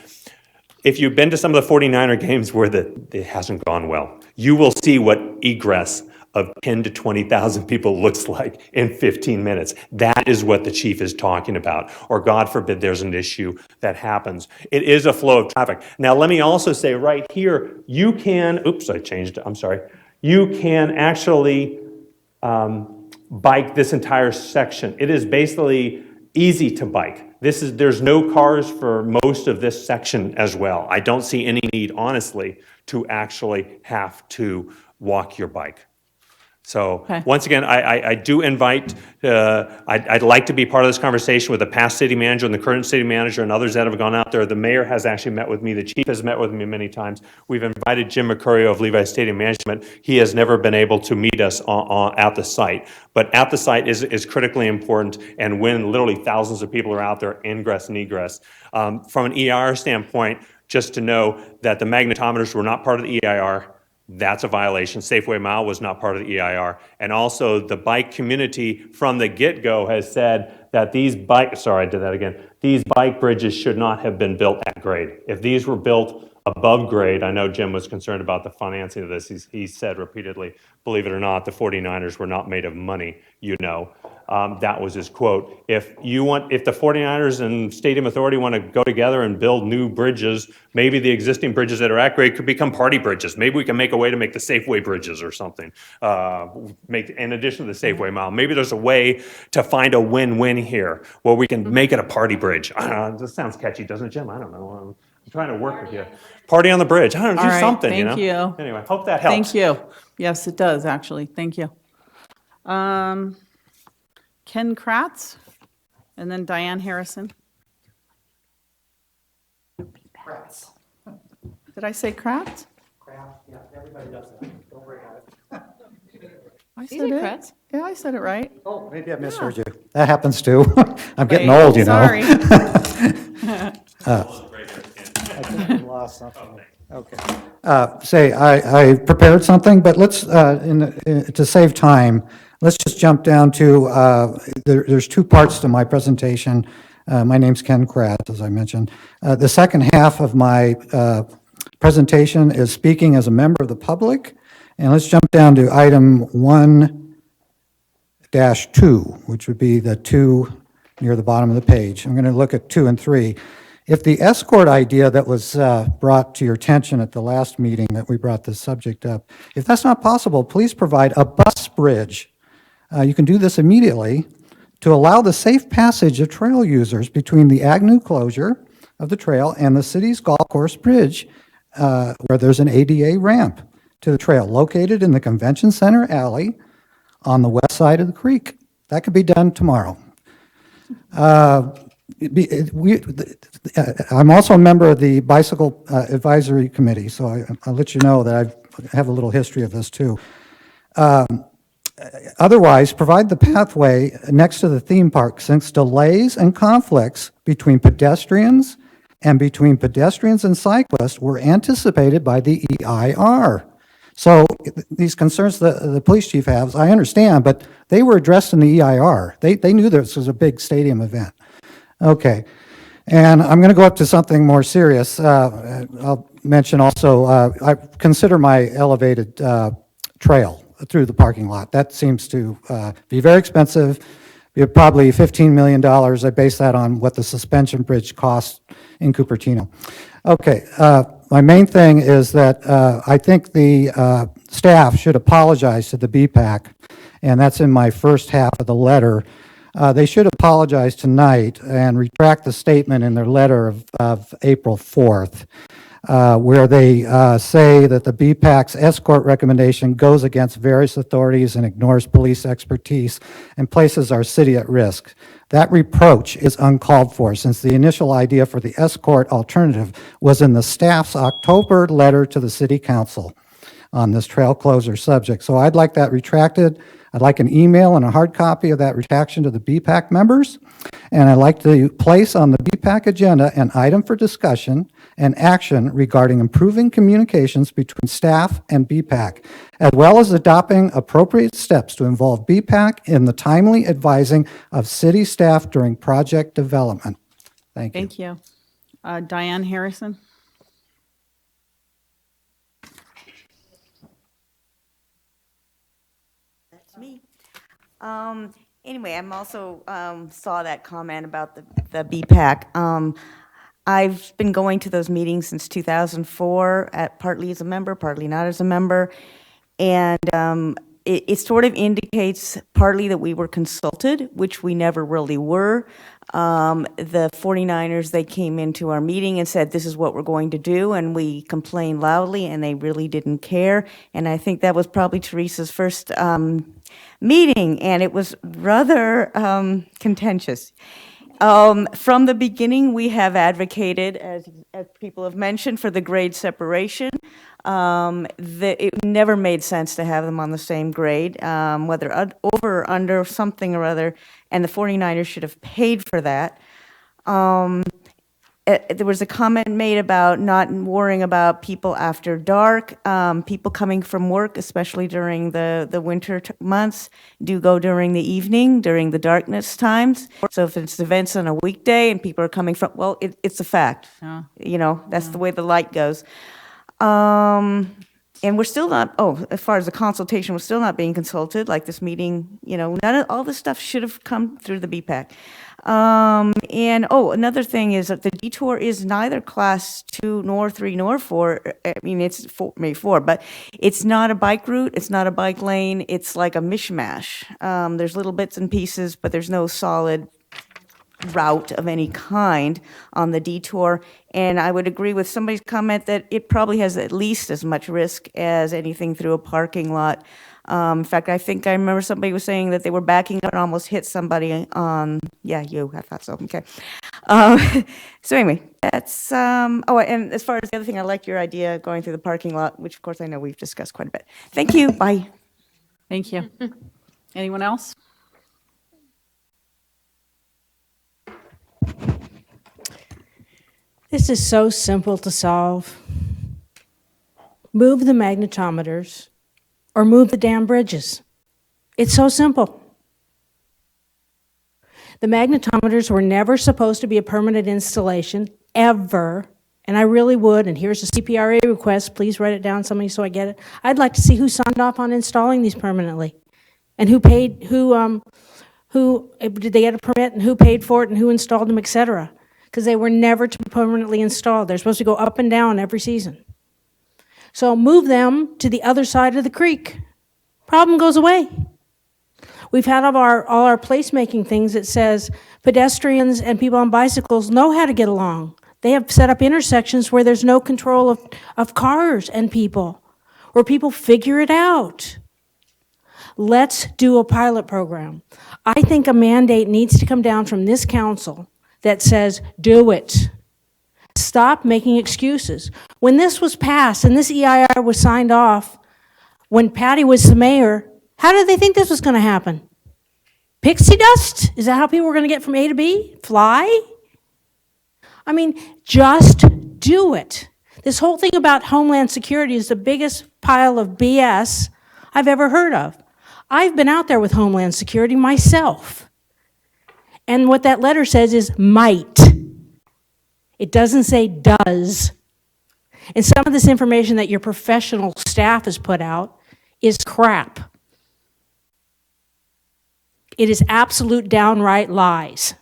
if you've been to some of the 49er games where it hasn't gone well, you will see what egress of 10 to 20,000 people looks like in 15 minutes. That is what the chief is talking about. Or God forbid there's an issue that happens. It is a flow of traffic. Now let me also say right here, you can, oops, I changed it, I'm sorry. You can actually bike this entire section. It is basically easy to bike. There's no cars for most of this section as well. I don't see any need, honestly, to actually have to walk your bike. So Okay. once again, I do invite, I'd like to be part of this conversation with the past city manager and the current city manager and others that have gone out there. The mayor has actually met with me. The chief has met with me many times. We've invited Jim Mercurio of Levi Stadium Management. He has never been able to meet us at the site. But at the site is critically important, and when literally thousands of people are out there, ingress and egress. From an EIR standpoint, just to know that the magnetometers were not part of the EIR. That's a violation. Safeway Mile was not part of the EIR. And also the bike community from the get-go has said that these bike bridges should not have been built at grade. If these were built above grade. I know Jim was concerned about the financing of this. He said repeatedly, believe it or not, the 49ers were not made of money, you know. That was his quote. If the 49ers and Stadium Authority want to go together and build new bridges, maybe the existing bridges that are at grade could become party bridges. Maybe we can make a way to make the Safeway bridges or something. In addition to the Safeway mile, maybe there's a way to find a win-win here where we can make it a party bridge. I don't know, this sounds catchy, doesn't it, Jim? I don't know. I'm trying to work with you. Party on the bridge. I don't know, All do right, something, thank you know? you. Anyway, hope that helps. Thank you. Yes, it does, actually. Thank you. Ken Kratz, and then Diane Harrison. Kratz. Did I say Kratz? Yeah, everybody does that. Don't worry about it. I Is said it it. Kratz? Yeah, I said it right. Oh, maybe I misheard you. That happens too. I'm getting Wait, old, you know. sorry. I think we lost something. Okay. I prepared something, but let's, to save time, let's just jump down to, there's two parts to my presentation. My name's Ken Kratz, as I mentioned. The second half of my presentation is speaking as a member of the public. And let's jump down to item 1-2, which would be the 2 near the bottom of the page. I'm going to look at 2 and 3. If the escort idea that was brought to your attention at the last meeting that we brought this subject up, if that's not possible, please provide a bus bridge. You can do this immediately to allow the safe passage of trail users between the Agnew closure of the trail and the city's golf course bridge, where there's an ADA ramp to the trail located in the Convention Center alley on the west side of the creek. That could be done tomorrow. I'm also a member of the Bicycle Advisory Committee, so I'll let you know that I have a little history of this too. Otherwise, provide the pathway next to the theme park, since delays and conflicts between pedestrians and cyclists were anticipated by the EIR. So these concerns the police chief has, I understand, but they were addressed in the EIR. They knew this was a big stadium event. Okay, and I'm going to go up to something more serious. I'll mention also, I consider my elevated trail through the parking lot. That seems to be very expensive. Probably $15 million. I base that on what the suspension bridge costs in Cupertino. Okay, my main thing is that I think the staff should apologize to the BPAC, and that's in my first half of the letter. They should apologize tonight and retract the statement in their letter of April 4th, where they say that the BPAC's escort recommendation goes against various authorities and ignores police expertise and places our city at risk. That reproach is uncalled for, since the initial idea for the escort alternative was in the staff's October letter to the city council on this trail closure subject. So I'd like that retracted. I'd like an email and a hard copy of that retraction to the BPAC members. And I'd like to place on the BPAC agenda an item for discussion and action regarding improving communications between staff and BPAC, as well as adopting appropriate steps to involve BPAC in the timely advising of city staff during project development. Thank you. Thank you. Diane Harrison. That's me. Anyway, I'm also saw that comment about the BPAC. I've been going to those meetings since 2004, partly as a member, partly not as a member, and it sort of indicates partly that we were consulted, which we never really were. The 49ers, they came into our meeting and said, this is what we're going to do, and we complained loudly, and they really didn't care. And I think that was probably Teresa's first meeting, and it was rather contentious. From the beginning, we have advocated, as people have mentioned, for the grade separation. It never made sense to have them on the same grade, whether over or under something or other, and the 49ers should have paid for that. there was a comment made about not worrying about people after dark. People coming from work, especially during the winter months, do go during the evening, during the darkness times. So if it's events on a weekday and people are coming from, well, it's a fact. You know, that's the way the light goes. And we're still not, as far as the consultation, we're still not being consulted, like this meeting, you know, all this stuff should have come through the BPAC. Another thing is that the detour is neither class 2 nor 3 nor 4. I mean, it's maybe 4, but it's not a bike route, it's not a bike lane, it's like a mishmash. There's little bits and pieces, but there's no solid route of any kind on the detour. And I would agree with somebody's comment that it probably has at least as much risk as anything through a parking lot. In fact, I think I remember somebody was saying that they were backing up and almost hit somebody on, I thought so, okay. So anyway, that's, and as far as the other thing, I like your idea of going through the parking lot, which of course I know we've discussed quite a bit. Thank you, bye. Thank you. Anyone else? This is so simple to solve. Move the magnetometers or move the damn bridges. It's so simple. The magnetometers were never supposed to be a permanent installation, ever. And I really would, and here's a CPRA request, please write it down, somebody, so I get it. I'd like to see who signed off on installing these permanently. And who paid, who did they get a permit, and who paid for it, and who installed them, et cetera. Because they were never to be permanently installed. They're supposed to go up and down every season. So move them to the other side of the creek. Problem goes away. We've had all our placemaking things that says pedestrians and people on bicycles know how to get along. They have set up intersections where there's no control of cars and people, where people figure it out. Let's do a pilot program. I think a mandate needs to come down from this council that says, do it. Stop making excuses. When this was passed and this EIR was signed off, when Patty was the mayor, how did they think this was going to happen? Pixie dust? Is that how people were going to get from A to B? Fly? I mean, just do it. This whole thing about Homeland Security is the biggest pile of BS I've ever heard of. I've been out there with Homeland Security myself. And what that letter says is might. It doesn't say does. And some of this information that your professional staff has put out is crap. It is absolute downright lies.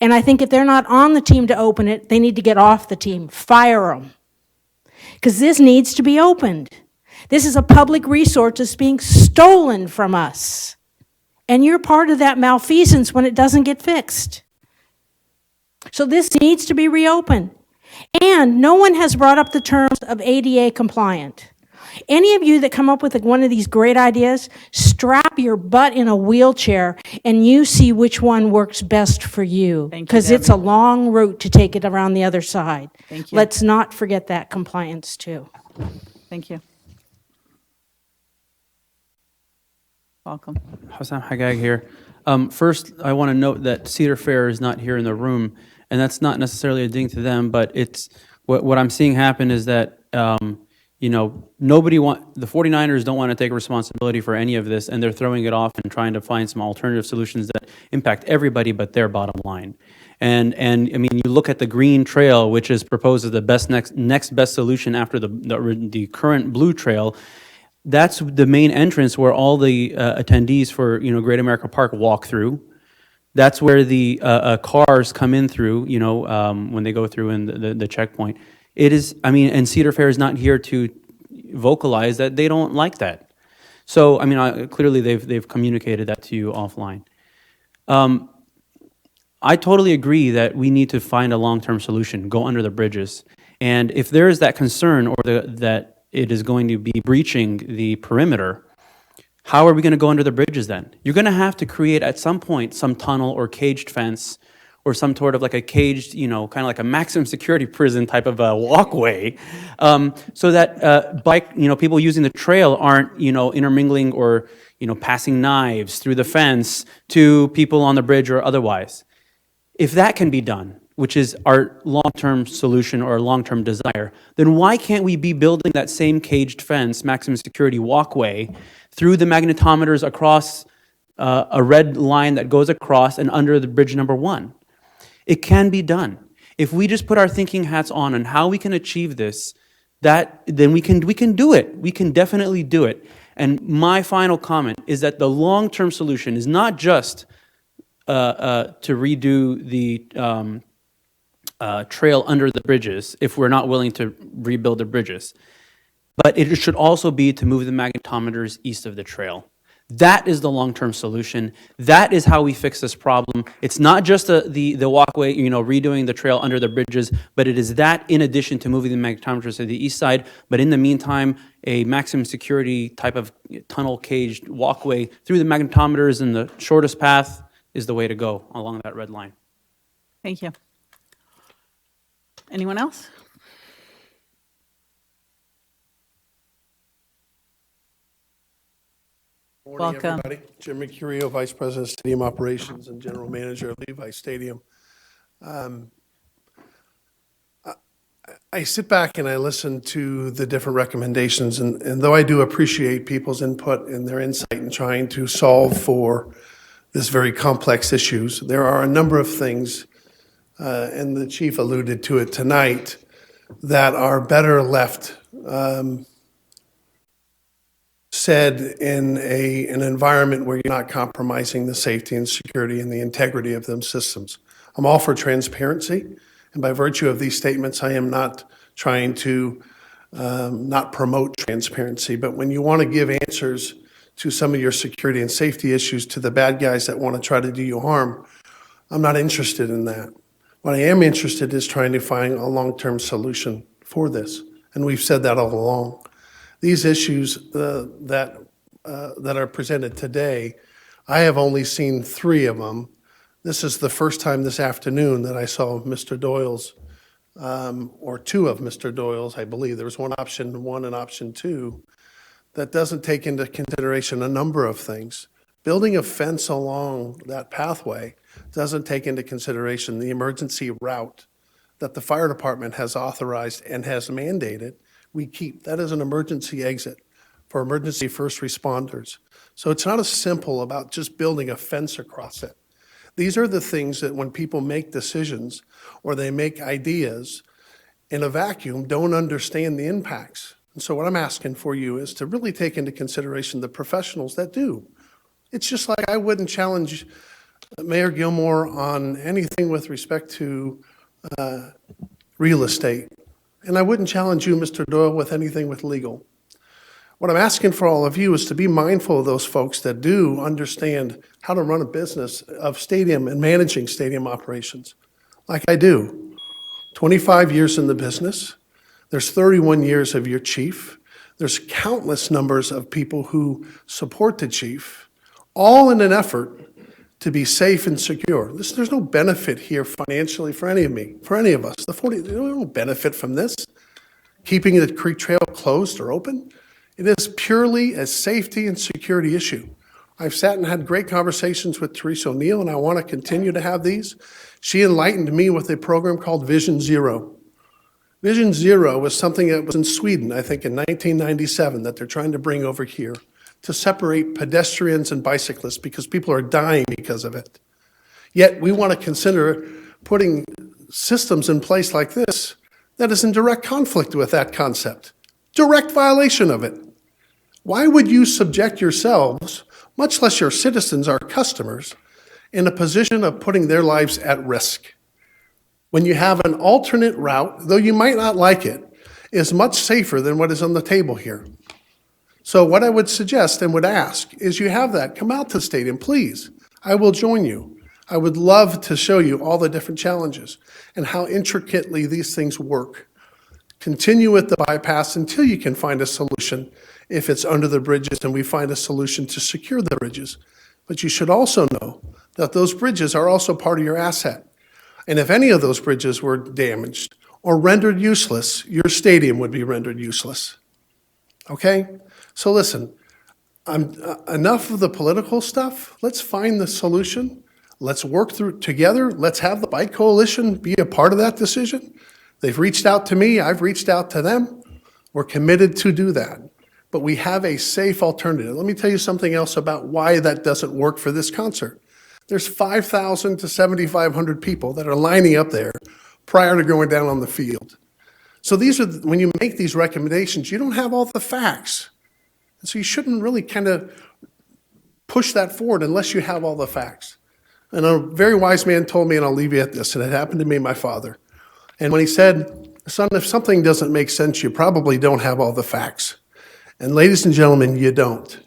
And I think if they're not on the team to open it, they need to get off the team. Fire them. Because this needs to be opened. This is a public resource that's being stolen from us. And you're part of that malfeasance when it doesn't get fixed. So this needs to be reopened. And no one has brought up the terms of ADA compliant. Any of you that come up with one of these great ideas, strap your butt in a wheelchair and you see which one works best for you. Because it's a long route to take it around the other side. Thank you. Let's not forget that compliance too. Thank you. Welcome. Hossam Hagag here. First, I want to note that Cedar Fair is not here in the room, and that's not necessarily a ding to them, but it's what I'm seeing happen is that the 49ers don't want to take responsibility for any of this, and they're throwing it off and trying to find some alternative solutions that impact everybody but their bottom line. And I mean, you look at the green trail, which is proposed as the next best solution after the current blue trail. That's the main entrance where all the attendees for Great America Park walk through. That's where the cars come in through. When they go through in the checkpoint. It is. I mean, and Cedar Fair is not here to vocalize that they don't like that. So I mean, clearly they've communicated that to you offline. I totally agree that we need to find a long-term solution. Go under the bridges, and if there is that concern or that it is going to be breaching the perimeter, how are we going to go under the bridges then? You're going to have to create at some point some tunnel or caged fence or some sort of like a caged, kind of like a maximum security prison type of a walkway, so that people using the trail aren't, intermingling or, passing knives through the fence to people on the bridge or otherwise. If that can be done, which is our long-term solution or long-term desire, then why can't we be building that same caged fence, maximum security walkway, through the magnetometers across a red line that goes across and under the bridge number 1? It can be done. If we just put our thinking hats on how we can achieve this, then we can do it. We can definitely do it. And my final comment is that the long-term solution is not just to redo the trail under the bridges if we're not willing to rebuild the bridges, but it should also be to move the magnetometers east of the trail. That is the long-term solution. That is how we fix this problem. It's not just the walkway, redoing the trail under the bridges, but it is that in addition to moving the magnetometers to the east side. But in the meantime, a maximum security type of tunnel caged walkway through the magnetometers and the shortest path is the way to go along that red line. Thank you. Anyone else? Morning, Welcome. everybody. Jim Mercurio, Vice President of Stadium Operations and General Manager of Levi Stadium. I sit back and I listen to the different recommendations, and though I do appreciate people's input and their insight in trying to solve for this very complex issues, there are a number of things, and the chief alluded to it tonight, that are better left said in an environment where you're not compromising the safety and security and the integrity of them systems. I'm all for transparency, and by virtue of these statements, I am not trying to not promote transparency, but when you want to give answers to some of your security and safety issues to the bad guys that want to try to do you harm, I'm not interested in that. What I am interested is trying to find a long-term solution for this, and we've said that all along. These issues that are presented today, I have only seen 3 of them. This is the first time this afternoon that I saw Mr. Doyle's, or 2 of Mr. Doyle's, I believe. There was option 1 and option 2 that doesn't take into consideration a number of things. Building a fence along that pathway doesn't take into consideration the emergency route that the fire department has authorized and has mandated we keep. That is an emergency exit for emergency first responders. So it's not as simple about just building a fence across it. These are the things that when people make decisions or they make ideas in a vacuum, don't understand the impacts. And so what I'm asking for you is to really take into consideration the professionals that do. It's just like I wouldn't challenge Mayor Gilmore on anything with respect to real estate. And I wouldn't challenge you, Mr. Doyle, with anything with legal. What I'm asking for all of you is to be mindful of those folks that do understand how to run a business of stadium and managing stadium operations, like I do. 25 years in the business. There's 31 years of your chief. There's countless numbers of people who support the chief, all in an effort to be safe and secure. There's no benefit here financially for any of us. There's no benefit from this, keeping the creek trail closed or open. It is purely a safety and security issue. I've sat and had great conversations with Teresa O'Neill, and I want to continue to have these. She enlightened me with a program called Vision Zero. Vision Zero was something that was in Sweden, I think in 1997, that they're trying to bring over here to separate pedestrians and bicyclists because people are dying because of it. Yet we want to consider putting systems in place like this that is in direct conflict with that concept, direct violation of it. Why would you subject yourselves, much less your citizens, our customers, in a position of putting their lives at risk? When you have an alternate route, though you might not like it, is much safer than what is on the table here. So what I would suggest and would ask is you have that. Come out to the stadium, please. I will join you. I would love to show you all the different challenges and how intricately these things work. Continue with the bypass until you can find a solution if it's under the bridges and we find a solution to secure the bridges. But you should also know that those bridges are also part of your asset. And if any of those bridges were damaged or rendered useless, your stadium would be rendered useless. Okay? So listen, enough of the political stuff. Let's find the solution. Let's work through together. Let's have the Bike Coalition be a part of that decision. They've reached out to me. I've reached out to them. We're committed to do that. But we have a safe alternative. Let me tell you something else about why that doesn't work for this concert. There's 5,000 to 7,500 people that are lining up there prior to going down on the field. So these are, when you make these recommendations, you don't have all the facts. And so you shouldn't really kind of push that forward unless you have all the facts. And a very wise man told me, and I'll leave you at this, and it happened to me, my father. And when he said, son, if something doesn't make sense, you probably don't have all the facts. And ladies and gentlemen, you don't.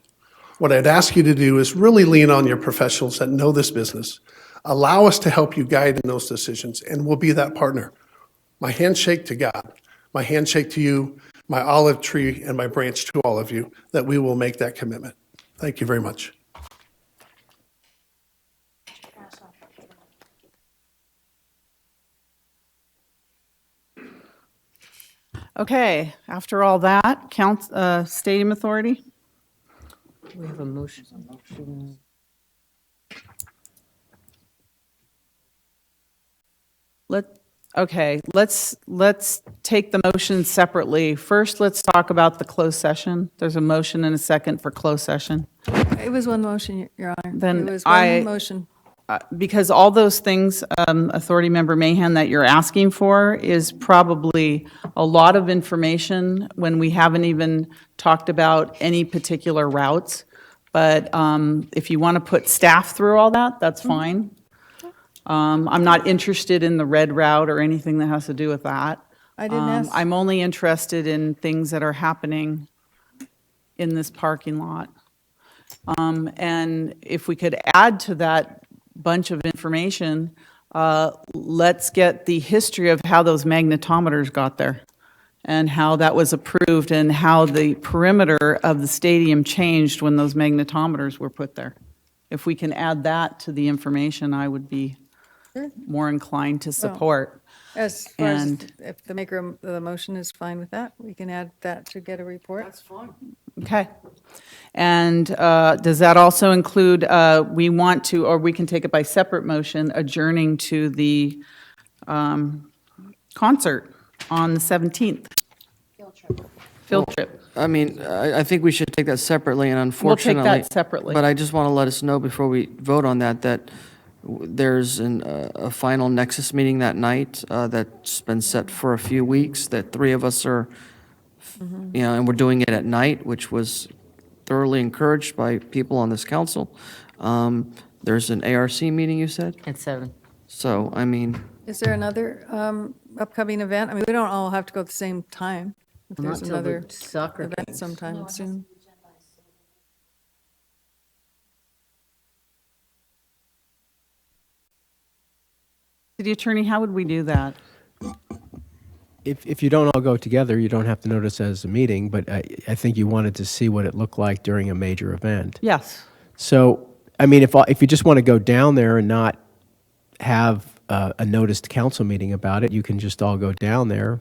What I'd ask you to do is really lean on your professionals that know this business. Allow us to help you guide in those decisions, and we'll be that partner. My handshake to God, my handshake to you, my olive tree, and my branch to all of you, that we will make that commitment. Thank you very much. Okay, after all that, Stadium Authority? We have a motion. Let's take the motion separately. First, let's talk about the closed session. There's a motion and a second for closed session. It was one motion, Your Honor. Then It was one motion. Because all those things, Authority Member Mahan, that you're asking for is probably a lot of information when we haven't even talked about any particular routes. But if you want to put staff through all that, that's fine. I'm not interested in the red route or anything that has to do with that. I didn't ask. I'm only interested in things that are happening in this parking lot. And if we could add to that bunch of information, let's get the history of how those magnetometers got there and how that was approved and how the perimeter of the stadium changed when those magnetometers were put there. If we can add that to the information, I would be more inclined to support. As far as And- if the maker of the motion is fine with that, we can add that to get a report. That's fine. Okay. And does that also include, we want to, or we can take it by separate motion, adjourning to the concert on the 17th? Field trip. I mean, I think we should take that separately, and We'll take unfortunately. that separately. But I just want to let us know before we vote on that, that there's a final Nexus meeting that night that's been set for a few weeks, that three of us are, you know, and we're doing it at night, which was thoroughly encouraged by people on this council. There's an ARC meeting, you said? At 7. So, I mean, Is there another upcoming event? I mean, we don't all have to go at the same time. If Not there's till the another soccer event games. sometime soon. City Attorney, how would we do that? If you don't all go together, you don't have to notice it as a meeting, but I think you wanted to see what it looked like during a major event. Yes. So, I mean, if you just want to go down there and not have a noticed council meeting about it, you can just all go down there.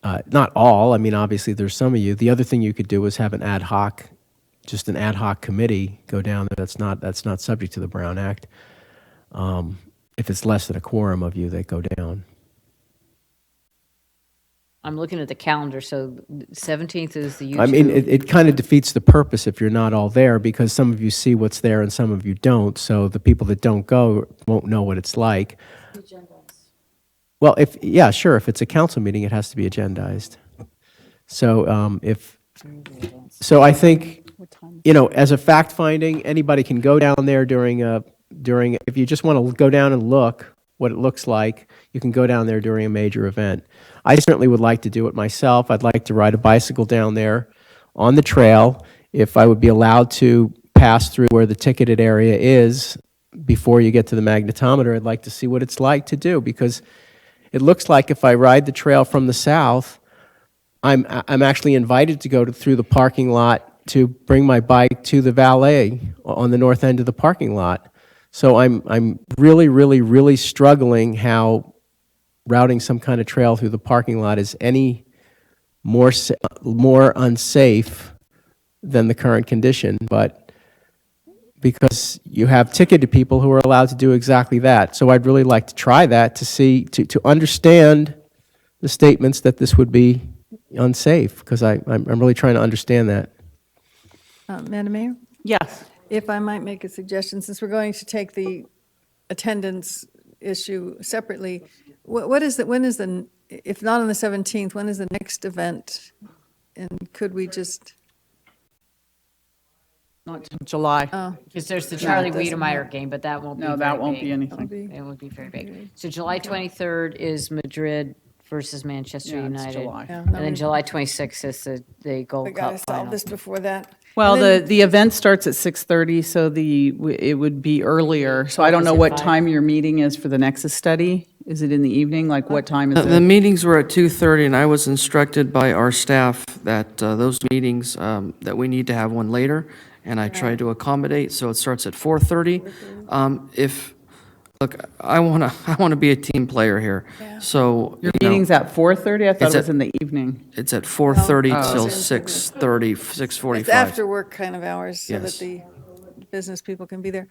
Not all, I mean, obviously there's some of you. The other thing you could do is have an ad hoc committee go down there that's not subject to the Brown Act. If it's less than a quorum of you that go down. I'm looking at the calendar, so 17th is the I mean, YouTube. it kind of defeats the purpose if you're not all there, because some of you see what's there and some of you don't, so the people that don't go won't know what it's like. Well, if it's a council meeting, it has to be agendized. So I think, as a fact finding, anybody can go down there if you just want to go down and look what it looks like, you can go down there during a major event. I certainly would like to do it myself. I'd like to ride a bicycle down there on the trail. If I would be allowed to pass through where the ticketed area is before you get to the magnetometer, I'd like to see what it's like to do, because it looks like if I ride the trail from the south, I'm actually invited to go through the parking lot to bring my bike to the valet on the north end of the parking lot. So I'm really, really, really struggling how routing some kind of trail through the parking lot is any more unsafe than the current condition. But because you have ticketed people who are allowed to do exactly that. So I'd really like to try that to see, to understand the statements that this would be unsafe, because I'm really trying to understand that. Madam Mayor? Yes. If I might make a suggestion, since we're going to take the attendance issue separately, when is the, if not on the 17th, when is the next event? And could we just, Not till July. Because there's the No, Charlie it doesn't Wiedemeyer matter. game, but that won't be No, very that won't be big. anything. It won't be very big. So July 23rd is Madrid versus Manchester Yeah, it's United. July. Yeah, And then July 26th is the we Gold got to Cup solve final. this before that? Well, And then- the event starts at 6:30, so it would be earlier. So I don't Is know it what 5? time your meeting is for the Nexus study. Is it in the evening? Like, what time is The it? meetings were at 2:30, and I was instructed by our staff that those meetings, that we need to have one later, and I tried to accommodate, so it starts at 4:30. Look, I want to be a team player here, so. Your you know, meeting's at 4:30? I thought It's it was at- in the evening. It's at 4:30 Oh. till It's 6:30, 6:45. It's after work kind of hours so that Yes. the business people can be there.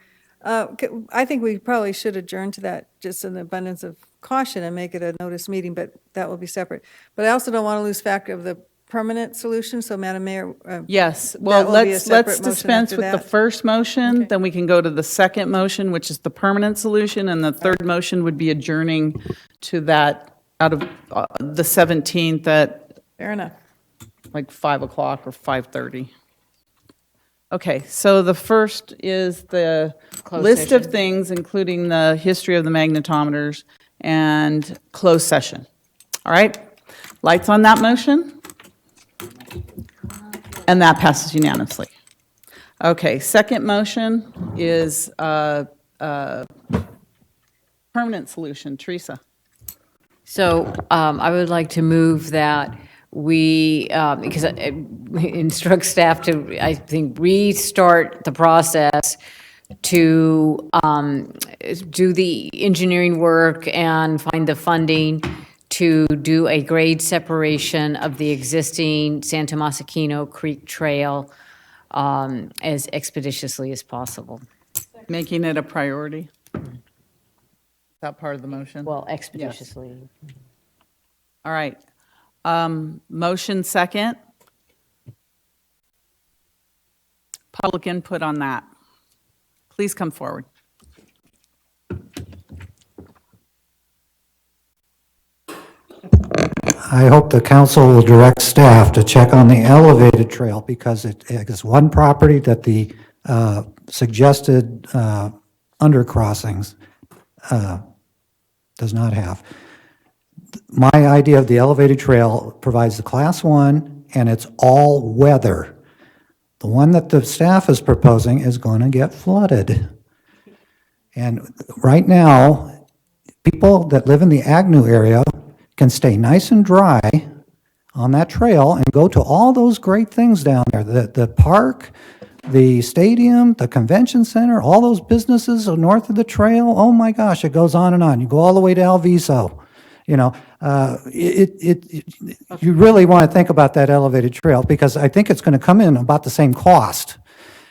I think we probably should adjourn to that, just in abundance of caution, and make it a notice meeting, but that will be separate. But I also don't want to lose track of the permanent solution, so Madam Mayor. Yes, well, that will be a let's separate motion dispense after with the that. first motion, Okay. then we can go to the second motion, which is the permanent solution, and the third motion would be adjourning to that, out of the 17th at Fair enough. like 5 o'clock or 5:30. Okay, so the first is the Closed list of session. things, including the history of the magnetometers and closed session. All right, lights on that motion? And that passes unanimously. Okay, second motion is permanent solution. Teresa? So I would like to move that we, because I instruct staff to, I think, restart the process to do the engineering work and find the funding to do a grade separation of the existing San Tomas Aquino Creek Trail as expeditiously as possible. Making it a priority? Is that part of the motion? Well, expeditiously. All right. Motion second. Public input on that. Please come forward. I hope the council will direct staff to check on the elevated trail because it is one property that the suggested undercrossings does not have. My idea of the elevated trail provides the class 1 and it's all weather. The one that the staff is proposing is going to get flooded. And right now, people that live in the Agnew area can stay nice and dry on that trail and go to all those great things down there, the park, the stadium, the convention center, all those businesses north of the trail. Oh my gosh, it goes on and on. You go all the way to Alviso. You know, you really want to think about that elevated trail because I think it's going to come in about the same cost.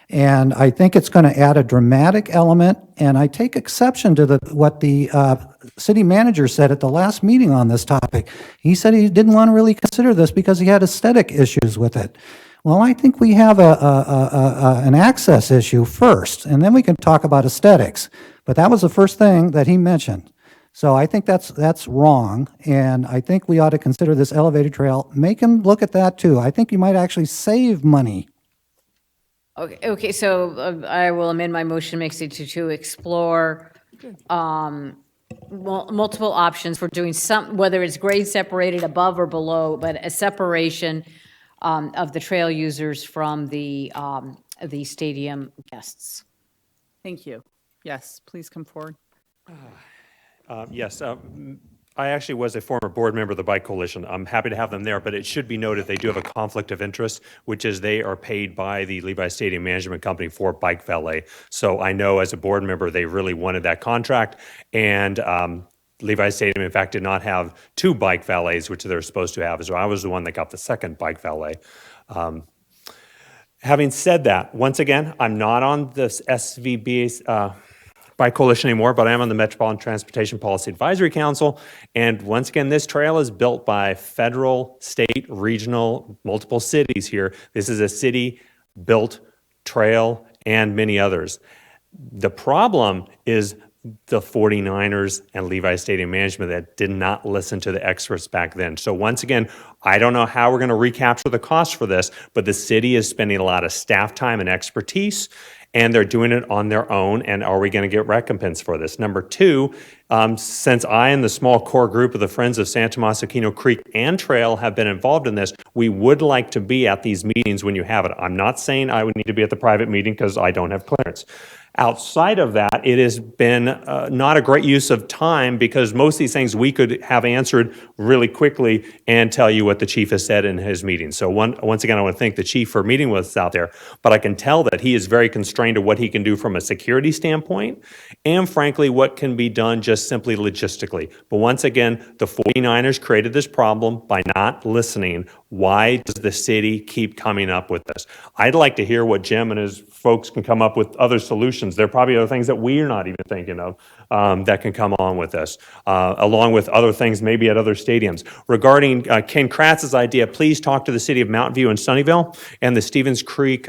And I think it's going to add a dramatic element, and I take exception to what the city manager said at the last meeting on this topic. He said he didn't want to really consider this because he had aesthetic issues with it. Well, I think we have an access issue first, and then we can talk about aesthetics. But that was the first thing that he mentioned. So I think that's wrong, and I think we ought to consider this elevated trail. Make him look at that too. I think you might actually save money. Okay, so I will amend my motion, makes it to explore multiple options for doing some, whether it's grade separated above or below, but a separation of the trail users from the stadium guests. Thank you. Yes, please come forward. Yes, I actually was a former board member of the Bike Coalition. I'm happy to have them there, but it should be noted they do have a conflict of interest, which is they are paid by the Levi Stadium Management Company for bike valet. So I know as a board member, they really wanted that contract. And Levi Stadium, in fact, did not have 2 bike valets, which they're supposed to have. So I was the one that got the second bike valet. Having said that, once again, I'm not on this SVB by coalition anymore, but I am on the Metropolitan Transportation Policy Advisory Council. And once again, this trail is built by federal, state, regional, multiple cities here. This is a city-built trail and many others. The problem is the 49ers and Levi Stadium management that did not listen to the experts back then. So once again, I don't know how we're going to recapture the cost for this, but the city is spending a lot of staff time and expertise, and they're doing it on their own, and are we going to get recompense for this? Number two, since I and the small core group of the Friends of San Tomas Aquino Creek and Trail have been involved in this, we would like to be at these meetings when you have it. I'm not saying I would need to be at the private meeting because I don't have clearance. Outside of that, it has been not a great use of time because most of these things we could have answered really quickly and tell you what the chief has said in his meeting. So once again, I want to thank the chief for meeting with us out there, but I can tell that he is very constrained to what he can do from a security standpoint and frankly, what can be done just simply logistically. But once again, the 49ers created this problem by not listening. Why does the city keep coming up with this? I'd like to hear what Jim and his folks can come up with other solutions. There are probably other things that we're not even thinking of that can come on with this, along with other things maybe at other stadiums. Regarding Ken Kratz's idea, please talk to the city of Mountain View and Sunnyvale and the Stevens Creek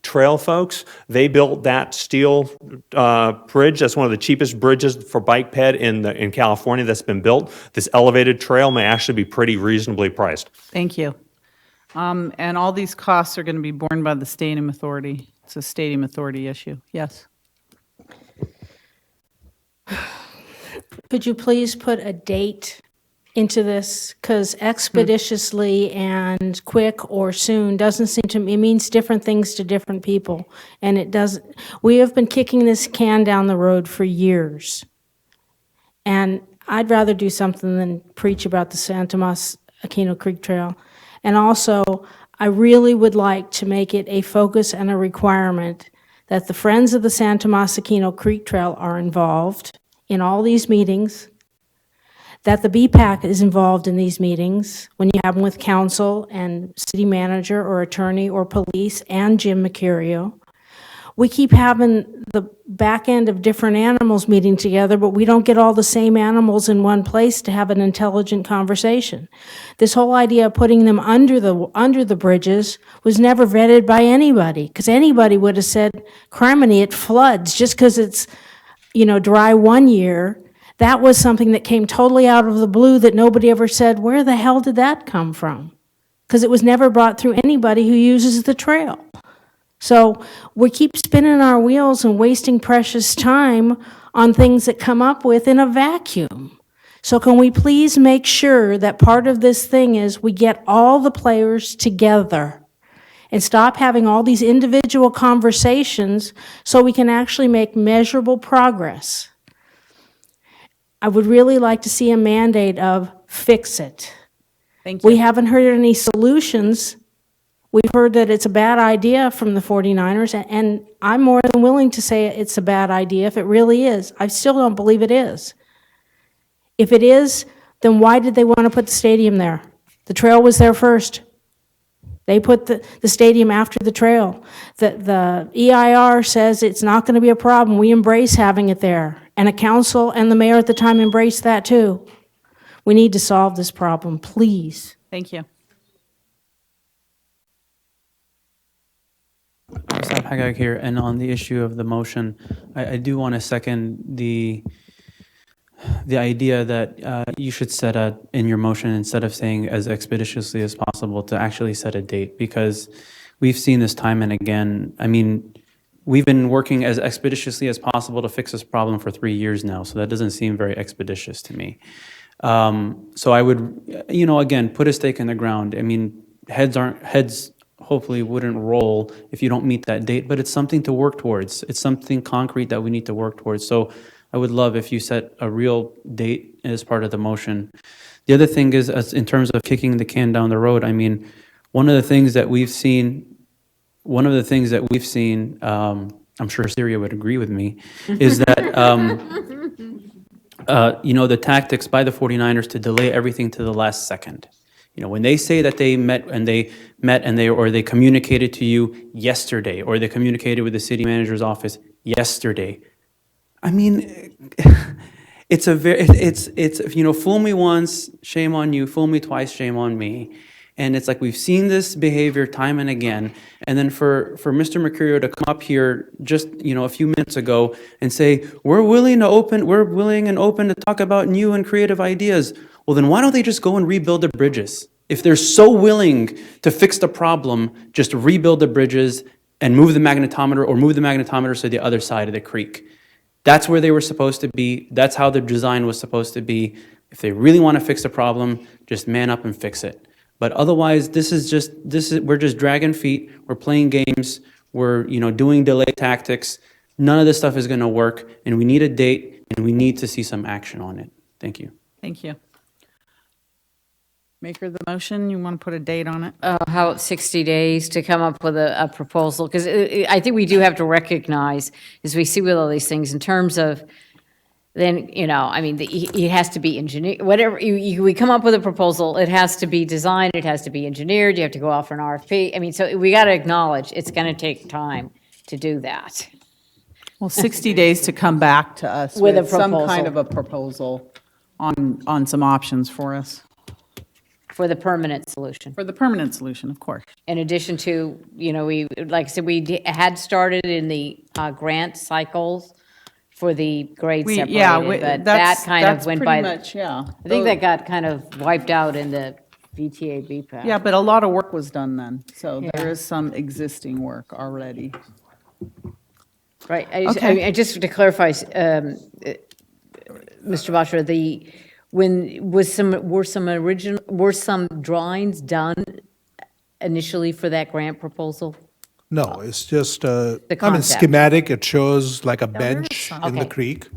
Trail folks. They built that steel bridge. That's one of the cheapest bridges for bike ped in California that's been built. This elevated trail may actually be pretty reasonably priced. Thank you. And all these costs are going to be borne by the stadium authority. It's a stadium authority issue. Yes. Could you please put a date into this? Because expeditiously and quick or soon doesn't seem to me, it means different things to different people. And it doesn't, we have been kicking this can down the road for years. And I'd rather do something than preach about the San Tomas Aquino Creek Trail. And also, I really would like to make it a focus and a requirement that the Friends of the San Tomas Aquino Creek Trail are involved in all these meetings, that the BPAC is involved in these meetings when you have them with council and city manager or attorney or police and Jim Mercurio. We keep having the back end of different animals meeting together, but we don't get all the same animals in one place to have an intelligent conversation. This whole idea of putting them under the bridges was never vetted by anybody, because anybody would have said, criminy, it floods just because it's, dry one year. That was something that came totally out of the blue that nobody ever said, where the hell did that come from? Because it was never brought through anybody who uses the trail. So we keep spinning our wheels and wasting precious time on things that come up with in a vacuum. So can we please make sure that part of this thing is we get all the players together and stop having all these individual conversations so we can actually make measurable progress? I would really like to see a mandate of fix it. Thank you. We haven't heard any solutions. We've heard that it's a bad idea from the 49ers, and I'm more than willing to say it's a bad idea if it really is. I still don't believe it is. If it is, then why did they want to put the stadium there? The trail was there first. They put the stadium after the trail. The EIR says it's not going to be a problem. We embrace having it there. And a council and the mayor at the time embraced that too. We need to solve this problem, please. Thank you. Sam Hagag here, and on the issue of the motion, I do want to second the idea that you should set in your motion, instead of saying as expeditiously as possible, to actually set a date, because we've seen this time and again. I mean, we've been working as expeditiously as possible to fix this problem for 3 years now, so that doesn't seem very expeditious to me. So I would, again, put a stake in the ground. I mean, heads hopefully wouldn't roll if you don't meet that date, but it's something to work towards. It's something concrete that we need to work towards. So I would love if you set a real date as part of the motion. The other thing is, as in terms of kicking the can down the road, I mean, one of the things that we've seen, I'm sure Syria would agree with me, is that, the tactics by the 49ers to delay everything to the last second. When they say that they met and they communicated to you yesterday, or they communicated with the city manager's office yesterday, I mean, it's fool me once, shame on you, fool me twice, shame on me. And it's like we've seen this behavior time and again. And then for Mr. Mercurio to come up here just, a few minutes ago and say, we're willing and open to talk about new and creative ideas. Well, then why don't they just go and rebuild the bridges? If they're so willing to fix the problem, just rebuild the bridges and move the magnetometers to the other side of the creek. That's where they were supposed to be. That's how the design was supposed to be. If they really want to fix the problem, just man up and fix it. But otherwise, we're just dragging feet. We're playing games. We're, doing delay tactics. None of this stuff is going to work, and we need a date, and we need to see some action on it. Thank you. Thank you. Maker of the motion, you want to put a date on it? How about 60 days to come up with a proposal? Because I think we do have to recognize, as we see with all these things, in terms of, then, it has to be engineered, whatever, we come up with a proposal, it has to be designed, it has to be engineered, you have to go out for an RFP. So we got to acknowledge it's going to take time to do that. Well, 60 days to come back to us With a with some proposal. kind of a proposal on some options for us. For the permanent solution. For the permanent solution, of course. In addition to, like I said, we had started in the grant cycles for the grade separated, but that kind of went by. That's pretty much, yeah. I think that got kind of wiped out in the VTA BPAC. Yeah, but a lot of work was done then, so Yeah. there is some existing work already. Right. Okay. Just to clarify, Mr. Bashra, were some drawings done initially for that grant proposal? No, it's just, concept. schematic, it shows like a bench in the Okay. creek.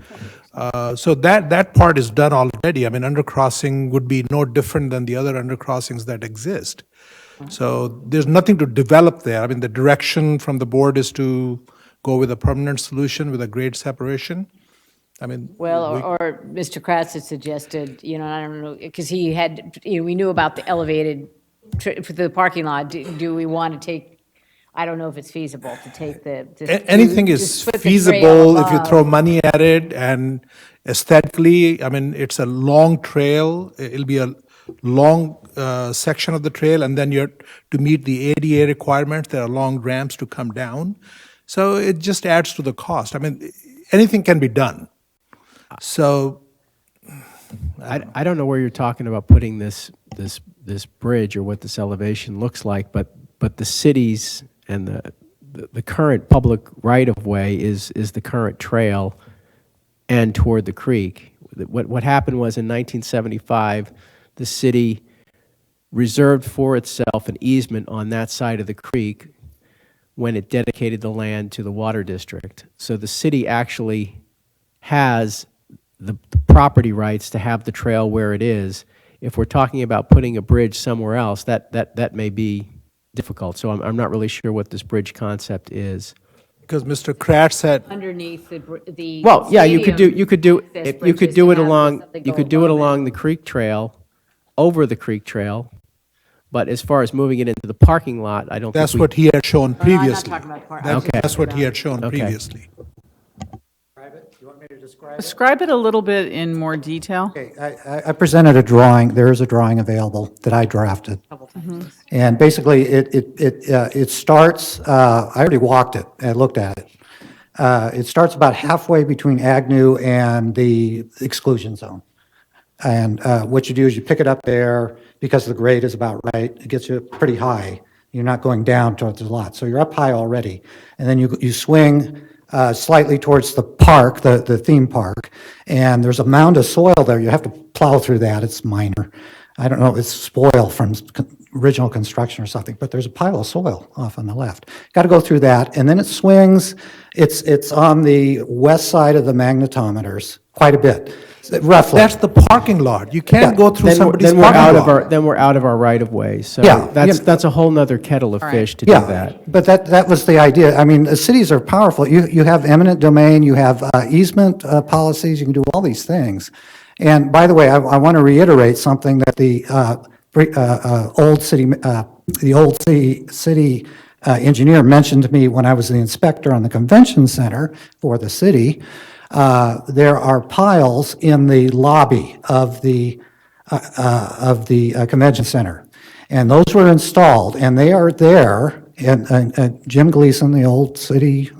So that part is done already. Undercrossing would be no different than the other undercrossings that exist. So there's nothing to develop there. The direction from the board is to go with a permanent solution with a grade separation. Well, or Mr. Kratz had suggested, I don't know, because he had, we knew about the elevated, for the parking lot. Do we want to take, I don't know if it's feasible to take Anything is feasible if you throw money at it, and aesthetically, it's a long trail. It'll be a long section of the trail, and then to meet the ADA requirements, there are long ramps to come down. So it just adds to the cost. Anything can be done. So I don't know where you're talking about putting this bridge or what this elevation looks like, but the cities and the current public right-of-way is the current trail and toward the creek. What happened was in 1975, the city reserved for itself an easement on that side of the creek when it dedicated the land to the water district. So the city actually has the property rights to have the trail where it is. If we're talking about putting a bridge somewhere else, that may be difficult. So I'm not really sure what this bridge concept is. because Mr. Kratz said, Underneath the. Well, yeah, you could do access it bridges along something you go could do it above along the creek trail, over the creek trail. But as far as moving it into the parking lot, I don't. that's think what he had shown I'm not previously. talking about park- That's- Okay. That's what he had shown Okay. previously. Describe it a little bit in more detail. Okay, I presented a drawing, there is a drawing available that I drafted. And basically, it starts, I already walked it, I looked at it. It starts about halfway between Agnew and the exclusion zone. And what you do is you pick it up there, because the grade is about right, it gets you pretty high. You're not going down towards the lot, so you're up high already. And then you swing slightly towards the park, the theme park, and there's a mound of soil there. You have to plow through that. It's minor. I don't know, it's spoil from original construction or something, but there's a pile of soil off on the left. Got to go through that, and then it swings. It's on the west side of the magnetometers, quite a bit, roughly. That's the parking lot. You can't go through somebody's then parking lot. then we're out of our right of way. So Yeah. that's a whole nother kettle of fish to do Yeah, that. but that was the idea. I mean, the cities are powerful. You have eminent domain, you have easement policies, you can do all these things. And by the way, I want to reiterate something that the the old city engineer mentioned to me when I was the inspector on the convention center for the city, there are piles in the lobby of the convention center. And those were installed, and they are there, and Jim Gleason, the old city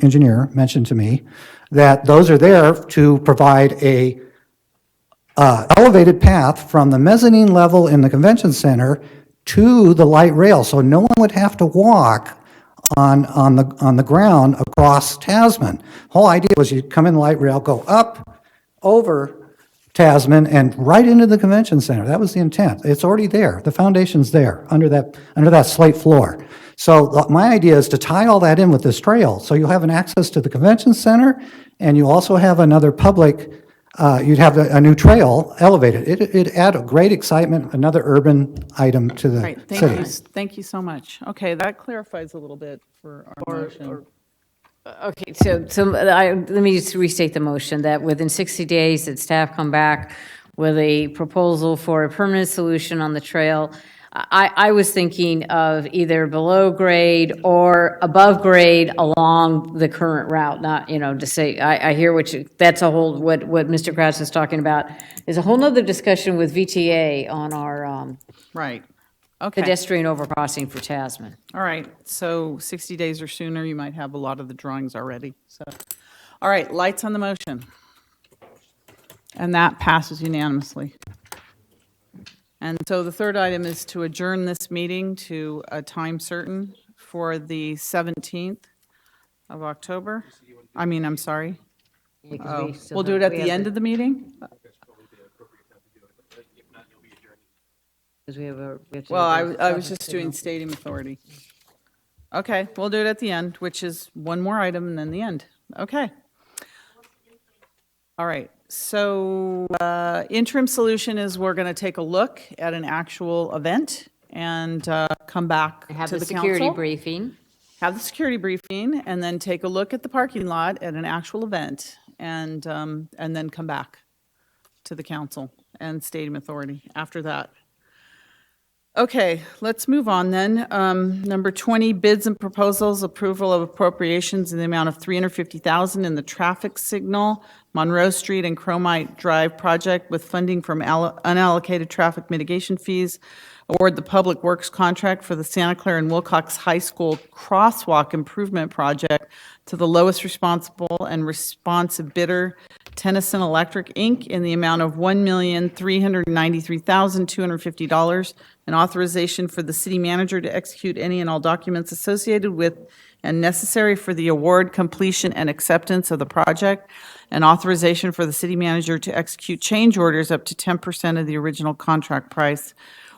engineer, mentioned to me that those are there to provide a elevated path from the mezzanine level in the convention center to the light rail, so no one would have to walk on the ground across Tasman. Whole idea was you'd come in the light rail, go up, over Tasman, and right into the convention center. That was the intent. It's already there. The foundation's there, under that slate floor. So my idea is to tie all that in with this trail, so you'll have an access to the convention center, and you also have another public, you'd have a new trail elevated. It'd add a great excitement, another urban item to the Right, city. thank you so much. Okay, that clarifies a little bit for our motion. Okay, let me just restate the motion, that within 60 days, that staff come back with a proposal for a permanent solution on the trail. I was thinking of either below grade or above grade along the current route, not, to say, I hear that's a whole, what Mr. Kratz is talking about, is a whole nother discussion with VTA on our Right, okay. pedestrian overcrossing for Tasman. All right, so 60 days or sooner, you might have a lot of the drawings already, so. All right, lights on the motion. And that passes unanimously. And so the third item is to adjourn this meeting to a time certain for the 17th of October. I'm sorry. Oh, we'll do it at the end of the meeting? Well, I was just doing stadium authority. Okay, we'll do it at the end, which is one more item and then the end. Okay. All right, so interim solution is we're going to take a look at an actual event and come back to the council. Have the security briefing. Have the security briefing, and then take a look at the parking lot at an actual event, and then come back to the council and stadium authority after that. Okay, let's move on then. Number 20, bids and proposals, approval of appropriations in the amount of $350,000 in the traffic signal, Monroe Street and Chromite Drive project with funding from unallocated traffic mitigation fees. Award the public works contract for the Santa Clara and Wilcox High School crosswalk improvement project to the lowest responsible and responsive bidder, Tennyson Electric, Inc., in the amount of $1,393,250, and authorization for the city manager to execute any and all documents associated with and necessary for the award, completion, and acceptance of the project, and authorization for the city manager to execute change orders up to 10% of the original contract price,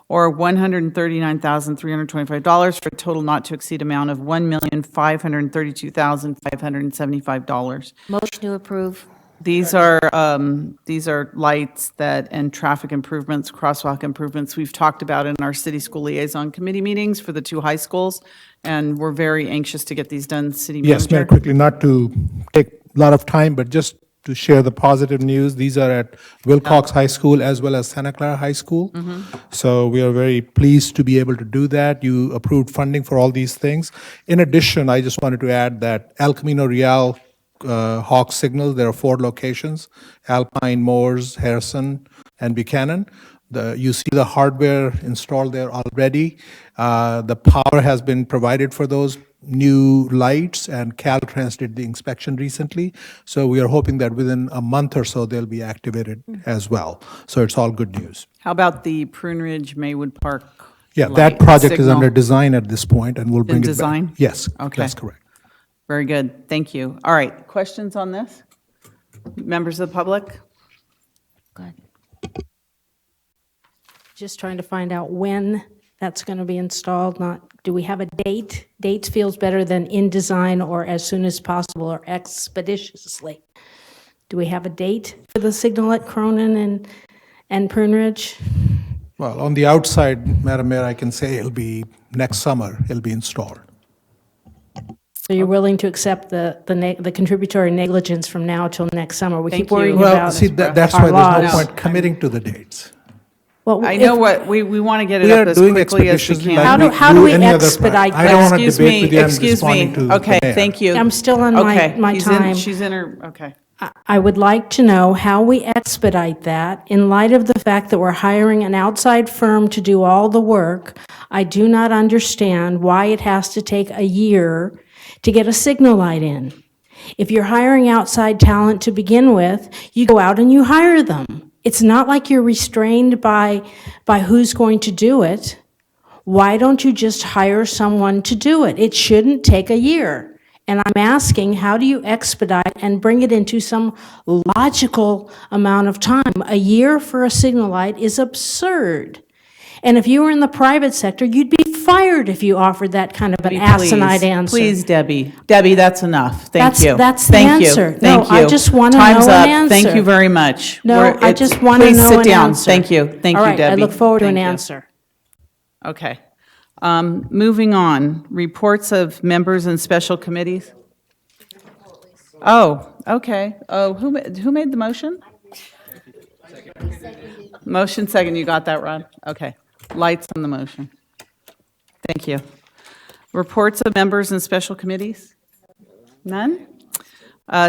or $139,325, for a total not to exceed amount of $1,532,575. Motion to approve. These are lights and traffic improvements, crosswalk improvements we've talked about in our city school liaison committee meetings for the two high schools, and we're very anxious to get these done, city manager. Yes, Mayor, quickly, not to take a lot of time, but just to share the positive news. These are at Wilcox High School as well as Santa Clara High School. So we are very pleased to be able to do that. You approved funding for all these things. In addition, I just wanted to add that El Camino Real Hawk signals, there are 4 locations: Alpine, Moores, Harrison, and Buchanan. You see the hardware installed there already. The power has been provided for those new lights, and Caltrans did the inspection recently. So we are hoping that within a month or so, they'll be activated as well. So it's all good news. How about the Prune Ridge Maywood Park? Yeah, light that project is signal? under design at this point, and we'll bring it back. design? Yes, Okay. that's correct. Very good, thank you. All right, questions on this? Members of the public? Just trying to find out when that's going to be installed, do we have a date? Dates feels better than in design or as soon as possible or expeditiously. Do we have a date for the signal at Cronin and Prune Ridge? Well, on the outside, Madam Mayor, I can say it'll be next summer, it'll be installed. So you're willing to accept the contributory negligence from now till next summer? We Thank keep worrying you. about Well, see, that's our why there's no laws. point committing to the dates. Well, I know if- what, we want to get it We up are as doing quickly as we expeditiously can. like How do we any other expedite I don't want to Excuse debate with me, you, I'm excuse me. responding to the Okay, mayor. thank you. I'm still on Okay, my time. She's in her, okay. I would like to know how we expedite that in light of the fact that we're hiring an outside firm to do all the work. I do not understand why it has to take a year to get a signal light in. If you're hiring outside talent to begin with, you go out and you hire them. It's not like you're restrained by who's going to do it. Why don't you just hire someone to do it? It shouldn't take a year. And I'm asking, how do you expedite and bring it into some logical amount of time? A year for a signal light is absurd. And if you were in the private sector, you'd be fired if you offered that kind of an asinine Please, answer. Please, Debbie. Debbie, that's enough. Thank you. That's the Thank you. answer. Thank No, I you. just wanna Time's know an up. Thank answer. you very much. No, I just want to know Please sit an down. answer. Thank you. Thank All you, right, Debbie. I look forward to an Thank you. answer. Okay. Moving on, reports of members and special committees. Oh, okay. Oh, who made the motion? Motion second, you got that, Rod? Okay. Lights on the motion. Thank you. Reports of members and special committees? None?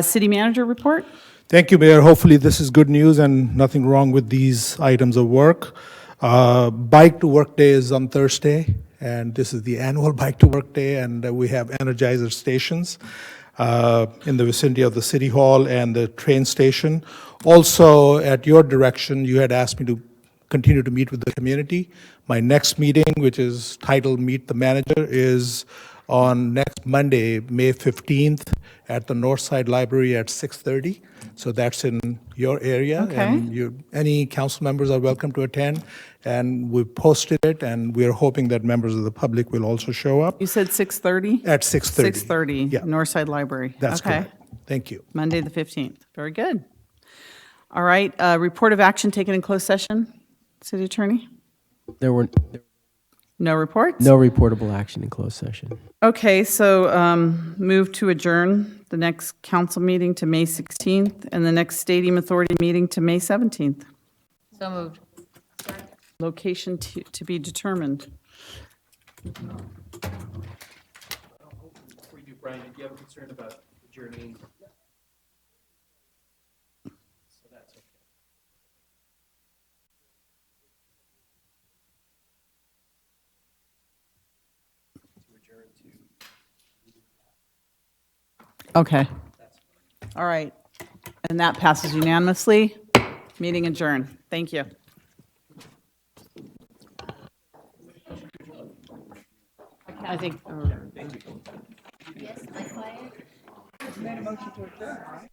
City manager report? Thank you, Mayor. Hopefully, this is good news and nothing wrong with these items of work. Bike to Work Day is on Thursday, and this is the annual Bike to Work Day, and we have Energizer stations in the vicinity of the City Hall and the train station. Also, at your direction, you had asked me to continue to meet with the community. My next meeting, which is titled Meet the Manager, is on next Monday, May 15th, at the Northside Library at 6:30. So that's in your area. Okay. And any council members are welcome to attend. And we've posted it, and we're hoping that members of the public will also show up You said 6:30? at 6:30. 6:30, Yeah. Northside Library. That's Okay. correct. Thank you. Monday, the 15th. Very good. All right, report of action taken in closed session. City Attorney? There were No reports? no reportable action in closed session. Okay, so move to adjourn the next council meeting to May 16th and the next Stadium Authority meeting to May 17th. So moved. Location to be determined. Before you do, Brian, did you have a concern about adjourning? So that's okay. To adjourn to. Okay. All right. And that passes unanimously. Meeting adjourned. Thank you. I think. Yes, my client. Made a motion to adjourn, right?